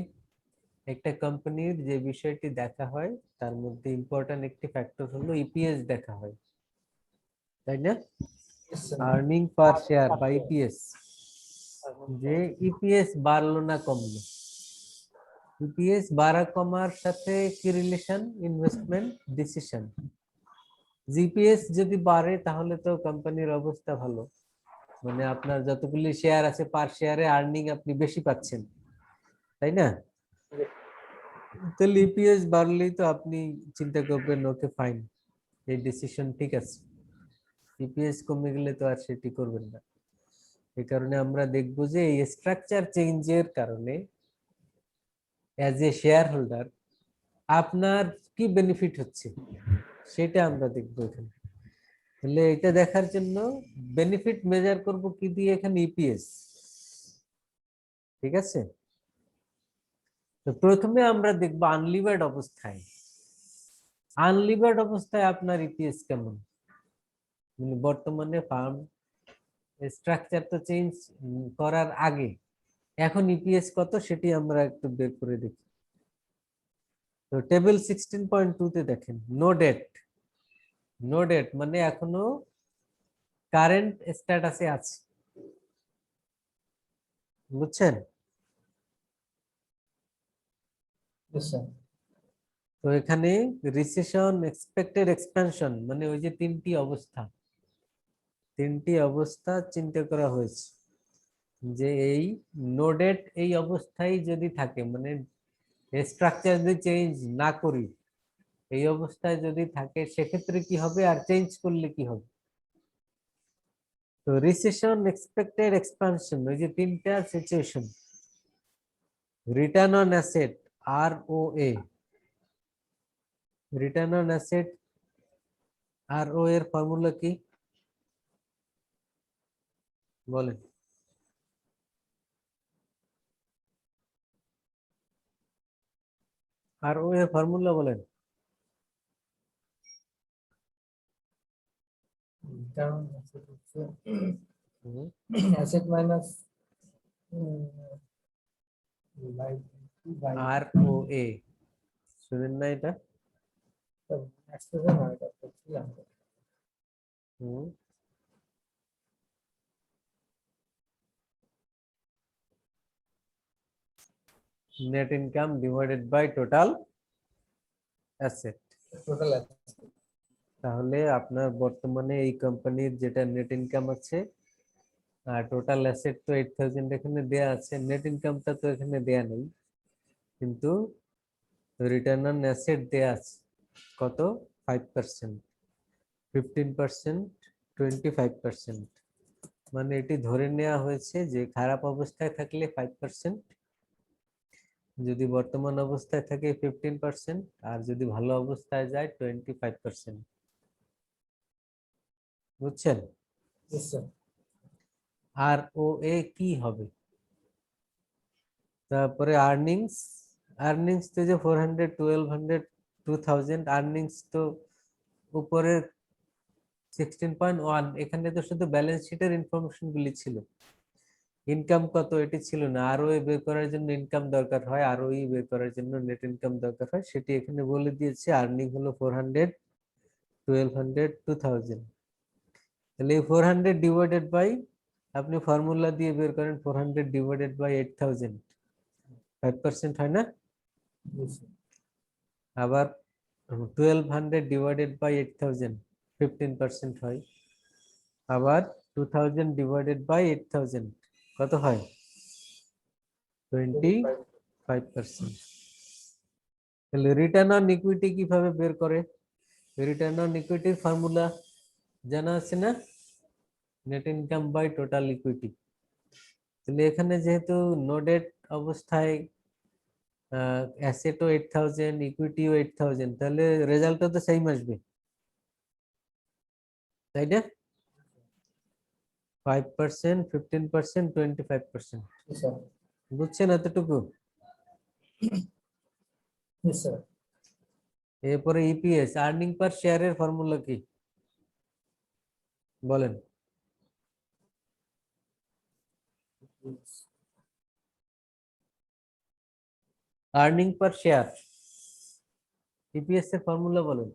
একটা কোম্পানির যে বিষয়টি দেখা হয় তার মধ্যে ইম্পর্টেন্ট একটি ফ্যাক্টর হলো ইপিএস দেখা হয়, তাই না? Yes, sir. আর্নিং পার শেয়ার বা ইপিএস, যে ইপিএস বাড়লো না কমলো। ইপিএস বাড়া কমার সাথে কি রিলেশন? Investment decision. জিপিএস যদি বাড়ে তাহলে তো কোম্পানির অবস্থা ভালো, মানে আপনার যতগুলি শেয়ার আছে পার শেয়ারে আর্নিং আপনি বেশি পাচ্ছেন, তাই না? তাহলে ইপিএস বাড়লেই তো আপনি চিন্তা করবেন ওকে ফাইন, এই ডিসিশন ঠিক আছে। ইপিএস কমে গেলে তো আর সেটি করবেন না। এই কারণে আমরা দেখবো যে এই স্ট্রাকচার চেঞ্জের কারণে অ্যাজ এ শেয়ার হোল্ডার আপনার কি বেনিফিট হচ্ছে সেটা আমরা দেখবো এখানে। তাহলে এটা দেখার জন্য বেনিফিট মেজার করব কি দিয়ে? এখানে ইপিএস। ঠিক আছে, তো প্রথমে আমরা দেখবো আনলিভার্ড অবস্থায়, আপনার ইপিএস কেমন, মানে বর্তমানে ফার্ম স্ট্রাকচার তো চেঞ্জ করার আগে এখন ইপিএস কত সেটি আমরা একটু বের করে দেখি। তো টেবিল 16.2 তে দেখেন নো ডেট মানে এখনো কারেন্ট স্ট্যাটাসে আছে। বুঝছেন? Yes, sir. তো এখানে রিসেশন, এক্সপেক্টেড এক্সপ্যানশন, মানে ওই যে তিনটি অবস্থা চিন্তা করা হয়েছে, যে এই নো ডেট এই অবস্থায় যদি থাকে, মানে স্ট্রাকচার যদি চেঞ্জ না করি, এই অবস্থায় যদি থাকে সেক্ষেত্রে কি হবে, আর চেঞ্জ করলে কি হবে। তো রিসেশন, এক্সপেক্টেড এক্সপানশন, ওই যে তিনটা situation. Return on asset ROA, return on asset ROA এর ফর্মুলা কি বলেন? ROA এর ফর্মুলা বলেন। Return on asset হচ্ছে হুম, asset minus liability by ROA শুনেন না এটা? expression হয় এটা হচ্ছে hmm, net income divided by total asset. total asset. তাহলে আপনার বর্তমানে এই কোম্পানির যেটা নেট ইনকাম আছে আর টোটাল অ্যাসেট তো 8000 এখানে দেয়া আছে, নেট ইনকামটা তো এখানে দেয়া নেই, কিন্তু রিটার্ন অন অ্যাসেট দেয়া আছে কত? 5%, 15%, 25%। মানে এটি ধরে নেওয়া হয়েছে যে খারাপ অবস্থায় থাকলে 5%, যদি বর্তমান অবস্থায় থাকে 15%, আর যদি ভালো অবস্থায় যায় 25%। বুঝছেন? Yes, sir. ROA কি হবে? তারপরে আর্নিংস, আর্নিংস তো যে 400, 1200, 2000 আর্নিংস তো উপরে 16.1, এখানে তো শুধু ব্যালেন্স শিটের ইনফরমেশন গুলি ছিল, ইনকাম কত এটি ছিল না। ROA বের করার জন্য ইনকাম দরকার হয়, ROE বের করার জন্য নেট ইনকাম দরকার হয়, সেটি এখানে বলে দিয়েছে। আর্নিং হলো 400, 1200, 2000। তাহলে এই 400 ডিভাইডেড বাই, আপনি ফর্মুলা দিয়ে বের করেন 400 ডিভাইডেড বাই 8000, 5% হয় না? Yes, sir. আবার 1200 ডিভাইডেড বাই 8000, 15% হয়। আবার 2000 ডিভাইডেড বাই 8000 কত হয়? 25%। তাহলে রিটার্ন অন ইকুইটি কিভাবে বের করে? রিটার্ন অন ইকুইটির ফর্মুলা জানা আছে না? Net income by total equity. তাহলে এখানে যেহেতু নো ডেট অবস্থায় অ্যাসেটও 8000, ইকুইটিও 8000, তাহলে রেজাল্টটা তো সেম আসবে, তাই না? 5%, 15%, 25%। Yes, sir. বুঝছেন এতটুকু? Yes, sir. এরপরে ইপিএস, আর্নিং পার শেয়ারের ফর্মুলা কি বলেন? Yes. আর্নিং পার শেয়ার, ইপিএস এর ফর্মুলা বলেন।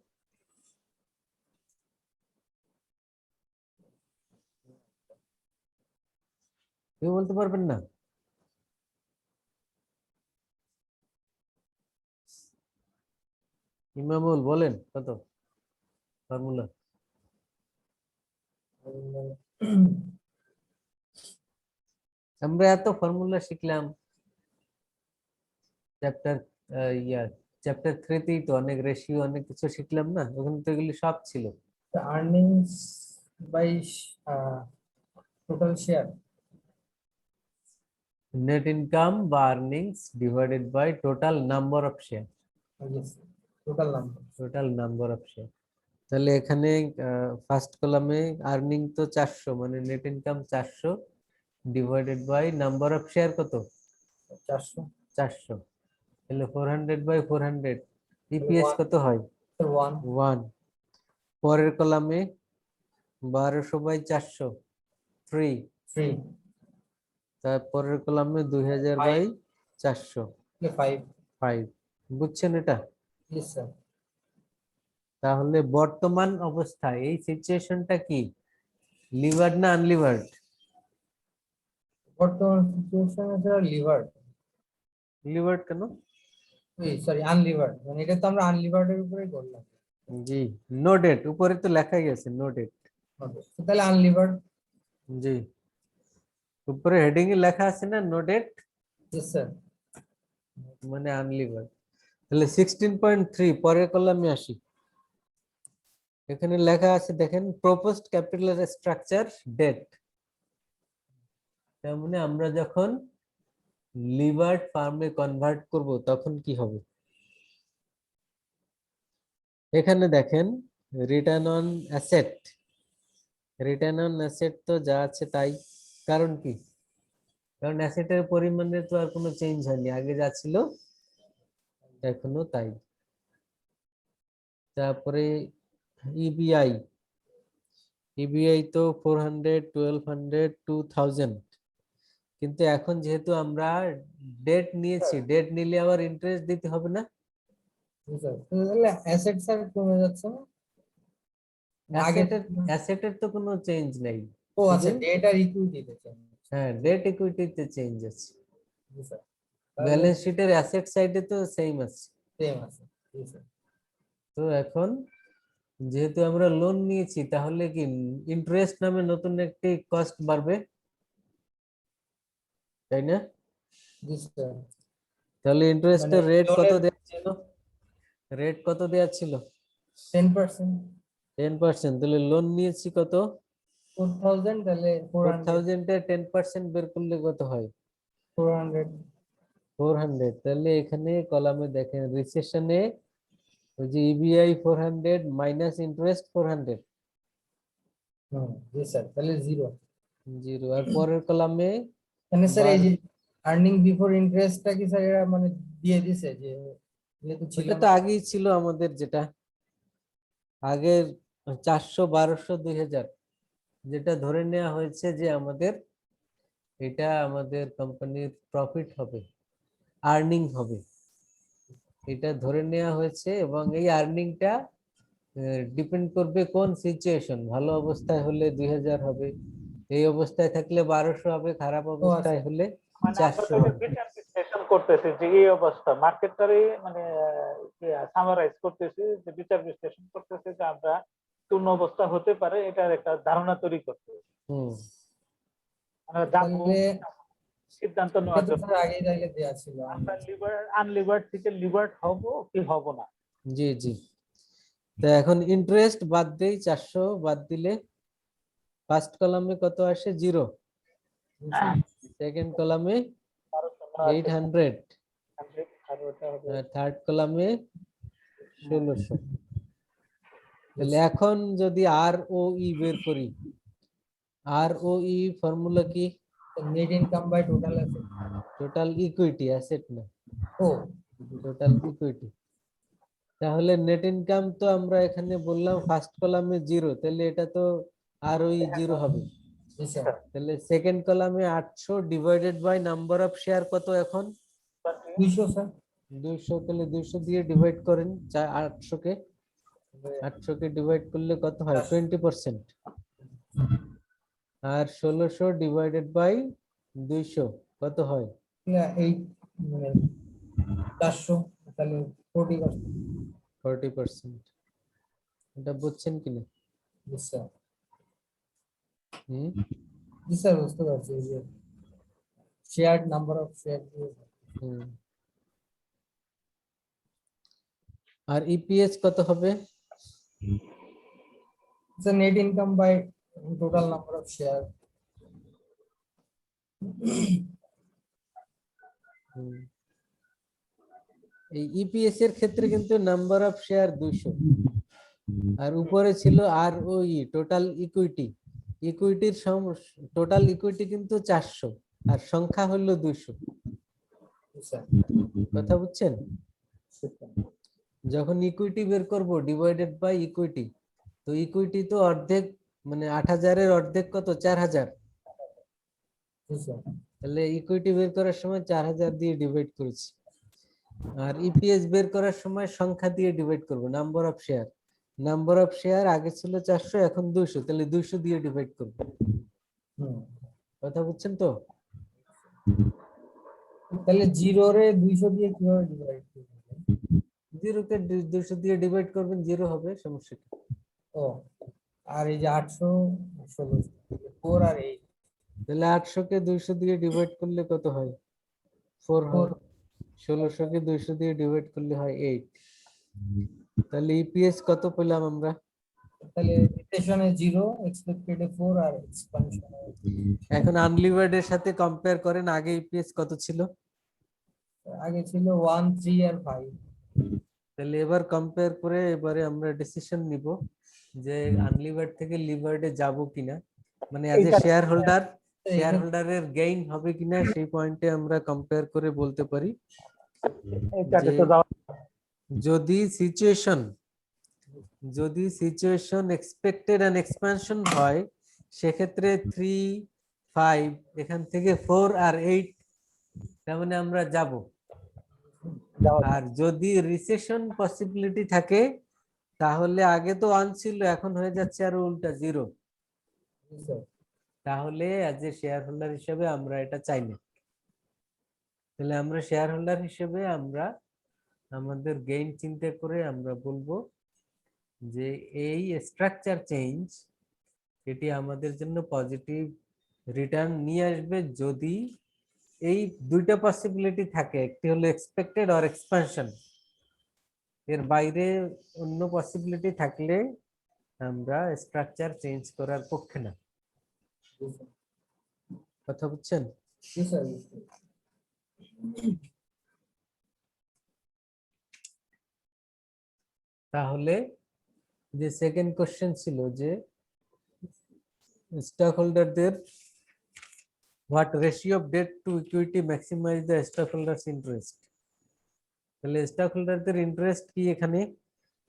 কেউ বলতে পারবেন না? ইমামুল বলেন কত ফর্মুলা? আমরা এত ফর্মুলা শিখলাম চ্যাপ্টার চ্যাপ্টার 3তেই, তো অনেক রেশিও অনেক কিছু শিখলাম না, ওখানে তো এগুলি সব ছিল। The earnings by total share. Net income বা earnings divided by total number of share, Yes, total number. Total number of share. তাহলে এখানে ফার্স্ট কলামে আর্নিং তো 400, মানে net income 400 divided by number of share কত? 400. 400। তাহলে 400 বাই 400, ইপিএস কত হয়? 1. 1। পরের কলামে 1200 বাই 400, 3। 3. তারপরের কলামে 2000 বাই 400, 5. 5। বুঝছেন এটা? Yes, sir. তাহলে বর্তমান অবস্থায় এই সিচুয়েশনটা কি, লিভার্ড না আনলিভার্ড? বর্তমান সিচুয়েশন আছে লিভার। লিভার্ড কেন? সরি, আনলিভার্ড, মানে এটা তো আমরা আনলিভার্ড এর উপরেই করলাম। জি, নো ডেট, উপরে তো লেখাই আছে নো ডেট। তাহলে আনলিভার্ড। জি, উপরে হেডিং এ লেখা আছে না নো ডেট, यस স্যার। মানে আনলিভার্ড। তাহলে 16.3 পরের কলামে আসি। এখানে লেখা আছে দেখেন, প্রপোজড ক্যাপিটাল স্ট্রাকচার ডেট। তার মানে আমরা যখন লিভার্ড ফার্মে কনভার্ট করব তখন কি হবে? এখানে দেখেন return on asset, return on asset তো যা আছে তাই। কারণ কি? কারণ অ্যাসেটের পরিমাণে তো আর কোনো চেঞ্জ হয়নি, আগে যা ছিল এখনো তাই। তারপরে ইবিআই, ইবিআই তো 400, 1200, 2000, কিন্তু এখন যেহেতু আমরা ডেট নিয়েছি, ডেট নিলে আবার ইন্টারেস্ট দিতে হবে না? জি স্যার, তাহলে অ্যাসেট স্যার কমে যাচ্ছে না? আগে অ্যাসেটের তো কোনো চেঞ্জ নেই, ও আচ্ছা, শুধু ডেট আর ইকুইটিতে চেঞ্জ। হ্যাঁ ডেট ইকুইটিতে চেঞ্জ আছে, জি স্যার, ব্যালেন্স শিটের অ্যাসেট সাইডে তো সেম আছে। সেম আছে। জি স্যার। তো এখন যেহেতু আমরা লোন নিয়েছি, তাহলে কি ইন্টারেস্ট নামে নতুন একটি কস্ট বাড়বে, তাই না? জি স্যার, তাহলে মানে ইন্টারেস্টের রেট কত লোনের দেওয়া ছিল? রেট কত দেওয়া ছিল? 10%। 10%। তাহলে লোন নিয়েছি কত? 4000, তাহলে 400। 4000 এর 10% বের করলে কত হয়? 400। 400। তাহলে এখানে কলামে দেখেন রিসেশনে ওই যে ইবিআই 400 মাইনাস ইন্টারেস্ট 400, জি স্যার, তাহলে 0। 0। আর পরের কলামে মানে স্যার এই যে আর্নিং বিফোর ইন্টারেস্টটা কি স্যার এরা মানে দিয়ে দিছে, যে যেহেতু ছিল ওটা তো না? আগেই ছিল আমাদের, যেটা আগের 400, 1200, 2000, যেটা ধরে নেওয়া হয়েছে যে আমাদের এটা আমাদের কোম্পানির প্রফিট হবে, আর্নিং হবে, এটা ধরে নেওয়া হয়েছে। এবং এই আর্নিংটা ডিপেন্ড করবে কোন সিচুয়েশন, ভালো অবস্থায় হলে 2000 হবে, এই অবস্থায় থাকলে 1200 হবে, খারাপ ও অবস্থায় আচ্ছা, হলে মানে আমরা 400 তো হবে। বিচার বিশ্লেষণ করতেছি যে এই অবস্থা মার্কেটটারে মানে সামারাইজ করতেছি, যে বিচার বিশ্লেষণ করতেছি যে আমরা কোন অবস্থা হতে পারে এটার একটা ধারণা তৈরি করতে, হুম। আমরা যাবো তাহলে সিদ্ধান্ত এটা নেওয়ার তো জন্য স্যার আগেই তাইলে দেয়া ছিল। আমরা আনলিভার্ড থেকে লিভার্ড হব কি হব না। জি জি। তো এখন ইন্টারেস্ট বাদ দেই, 400 বাদ দিলে ফার্স্ট কলামে কত আসে? 0। সেকেন্ড কলামে 800, আর ওটা হবে আর থার্ড কলামে 1600। তাহলে এখন যদি আর ও ই বের করি, আর ও ই ফর্মুলা কি? Net income by total asset. Total equity, asset না, ও টোটাল ইকুইটি। তাহলে নেট ইনকাম তো আমরা এখানে বললাম ফার্স্ট কলামে 0, তাহলে এটা তো আর ওই 0 হবে। জি স্যার, তাহলে সেকেন্ড কলামে 800 divided by number of share কত এখন? 200 স্যার। 200। তাহলে 200 দিয়ে ডিভাইড করেন 800 কে, 800 কে ডিভাইড করলে কত হয়? 20%। আর 1600 ডিভাইডেড বাই 200 কত হয়? না এই মানে 400, তাহলে 40%। 40%। এটা বুঝছেন কিনা? জি স্যার। হুম। জি স্যার, বুঝতে পারছি, এই যে শেয়ার নাম্বার অফ শেয়ার। হুম। আর ইপিএস কত হবে? Sir net income by total number of share. হুম। এই ইপিএস এর ক্ষেত্রে কিন্তু নাম্বার অফ শেয়ার 200, আর উপরে ছিল আর ওই টোটাল ইকুইটি, ইকুইটির টোটাল ইকুইটি কিন্তু 400, আর সংখ্যা হলো 200। স্যার কথা বুঝছেন? যখন ইকুইটি বের করব ডিভাইডেড বাই ইকুইটি, তো ইকুইটি তো অর্ধেক, মানে 8000 এর অর্ধেক কত? 4000। তাহলে ইকুইটি বের করার সময় 4000 দিয়ে ডিভাইড করেছি, আর ইপিএস বের করার সময় সংখ্যা দিয়ে ডিভাইড করব, number of share. Number of share আগে ছিল 400, এখন 200, তাহলে 200 দিয়ে ডিভাইড করব। কথা বুঝছেন তো? তাহলে 0 রে 200 দিয়ে কিভাবে ডিভাইড করবেন? 0 কে 200 দিয়ে ডিভাইড করবেন, 0 হবে, সমস্যা কি? ও, আর এই যে 800, 16, 4 আর 8। তাহলে 800 কে 200 দিয়ে ডিভাইড করলে কত হয়? 4 হয়। 1600 কে 200 দিয়ে ডিভাইড করলে হয় 8। তাহলে ইপিএস কত পেলাম আমরা? তাহলে রিটেশনে 0, এক্সপেক্টেডে 4 আর এক্সপানশনে এখন আনলিভার্ড এর সাথে কম্পেয়ার করেন, আগে ইপিএস কত ছিল? আগে ছিল 1, 3 আর 5। তাহলে এবার কম্পেয়ার করে এবারে আমরা ডিসিশন নিব যে আনলিভার্ড থেকে লিভার্ডে যাব কিনা, মানে as a share holder share হোল্ডারের গেইন হবে কিনা সেই পয়েন্টে আমরা কম্পেয়ার করে বলতে পারি এইটাতে যে তো যাওয়া যদি সিচুয়েশন এক্সপেক্টেড এন্ড এক্সপানশন হয়, সেক্ষেত্রে 3, 5 এখান থেকে 4 আর 8 তার মানে আমরা যাব। আর যদি রিসেশন পসিবিলিটি থাকে তাহলে আগে তো 1 ছিল, এখন হয়ে যাচ্ছে আর উল্টা 0, তাহলে অ্যাজ এ শেয়ার হোল্ডার হিসেবে আমরা এটা চাই না। তাহলে আমরা শেয়ার হোল্ডার হিসেবে আমরা আমাদের গেইন চিন্তা করে আমরা বলবো যে এই স্ট্রাকচার চেঞ্জ এটি আমাদের জন্য পজিটিভ রিটার্ন নিয়ে আসবে যদি এই দুইটা পসিবিলিটি থাকে, একটি হলো এক্সপেক্টেড আর এক্সপানশন, এর বাইরে অন্য পসিবিলিটি থাকলে আমরা স্ট্রাকচার চেঞ্জ করার পক্ষে না। কথা বুঝছেন? জি স্যার। তাহলে যে সেকেন্ড কোশ্চেন ছিল যে স্টক হোল্ডারদের what ratio of debt to equity maximize the stock holders interest. তাহলে স্টক হোল্ডারদের ইন্টারেস্ট কি এখানে,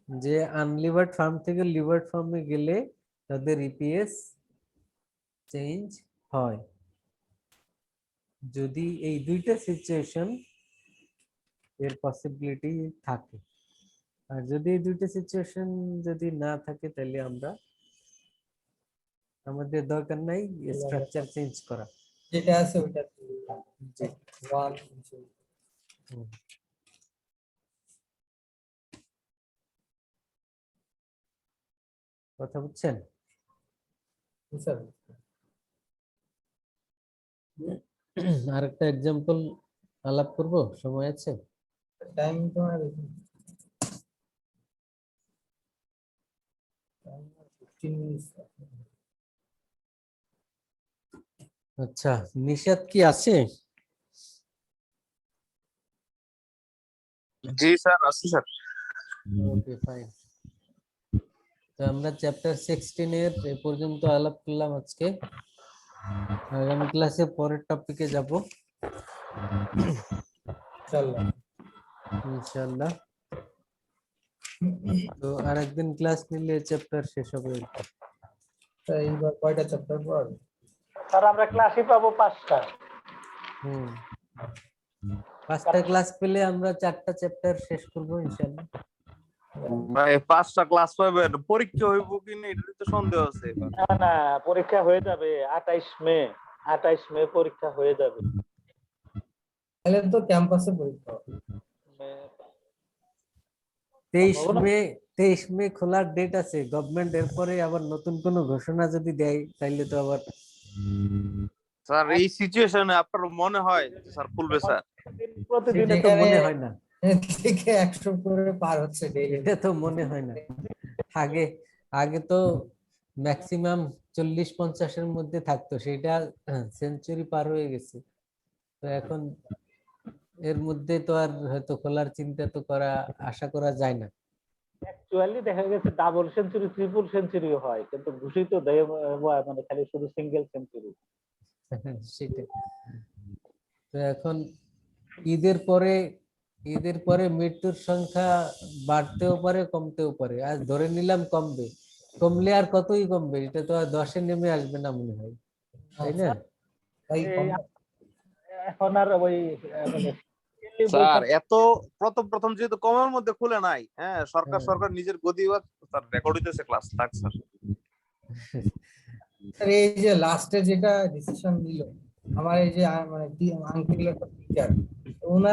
যে আনলিভার্ড ফার্ম থেকে লিভার্ড ফার্মে গেলে তাদের ইপিএস চেঞ্জ হয়। যদি এই দুইটা সিচুয়েশন এর পসিবিলিটি থাকে, আর যদি এই দুইটা সিচুয়েশন যদি না থাকে তাহলে আমরা আমাদের দরকার নাই স্ট্রাকচার চেঞ্জ করা। যেটা আছে ওটা জি। 1, কথা বুঝছেন? জি স্যার। আরেকটা এক্সাম্পল আলাপ করব, সময় আছে? টাইম তো আর 15 মিনিট। আচ্ছা, নিশাত কি আছে? জি স্যার, আছি স্যার। Okay fine. তো আমরা চ্যাপ্টার 16 এর এ পর্যন্ত আলাপ করলাম আজকে। আগামী ক্লাসে পরের টপিকে যাব ইনশাআল্লাহ। ইনশাআল্লাহ। তো আরেকদিন ক্লাস নিলে চ্যাপ্টার শেষ হবে। স্যার এইবার কয়টা চ্যাপ্টার পর? স্যার আমরা ক্লাসই পাবো 5টা। হুম, 5টা ক্লাস পেলে আমরা 4টা চ্যাপ্টার শেষ করব ইনশাআল্লাহ। ভাই 5টা ক্লাস পাবেন, পরীক্ষা হইব কিনা এটাতে তো সন্দেহ আছে এবার। না না, পরীক্ষা হয়ে যাবে 28 মে পরীক্ষা হয়ে যাবে। তাহলে তো ক্যাম্পাসে পরীক্ষা হবে। 23 মে খোলার ডেট আছে গভর্নমেন্ট, এরপরে আবার নতুন কোনো ঘোষণা যদি দেয় তাইলে তো আবার। স্যার এই সিচুয়েশনে আপনার মনে হয় যে স্যার খুলবে স্যার? প্রতিদিন এটা তো মনে হয় না, থেকে 100 করে পার হচ্ছে ডেইলি। এটা তো মনে হয় না। আগে আগে তো ম্যাক্সিমাম 40-50 এর মধ্যে থাকতো, সেটা সেঞ্চুরি পার হয়ে গেছে। তো এখন এর মধ্যে তো আর হয়তো খোলার চিন্তা তো করা আশা করা যায় না। অ্যাকচুয়ালি দেখা গেছে ডাবল সেঞ্চুরি, ট্রিপল সেঞ্চুরিও হয়, কিন্তু ঘোষিত দেয় মানে খালি শুধু সিঙ্গেল সেঞ্চুরি। সেটাই। তো এখন ঈদের পরে মৃত্যুর সংখ্যা বাড়তেও পারে কমতেও পারে। আজ ধরে নিলাম কমবে, কমলে আর কতই কমবে, এটা তো আর 10-এ নেমে আসবে না মনে হয়, তাই না? তাই এখন আর ওই মানে স্যার এত প্রথম যেহেতু কমের মধ্যে খুলে নাই, হ্যাঁ সরকার নিজের গদি স্যার রেকর্ড হইতেছে ক্লাস থাক স্যার। স্যার এই যে লাস্টে যেটা ডিসিশন নিল আমার এই যে মানে আঙ্কেল একটা টিচার, ওনার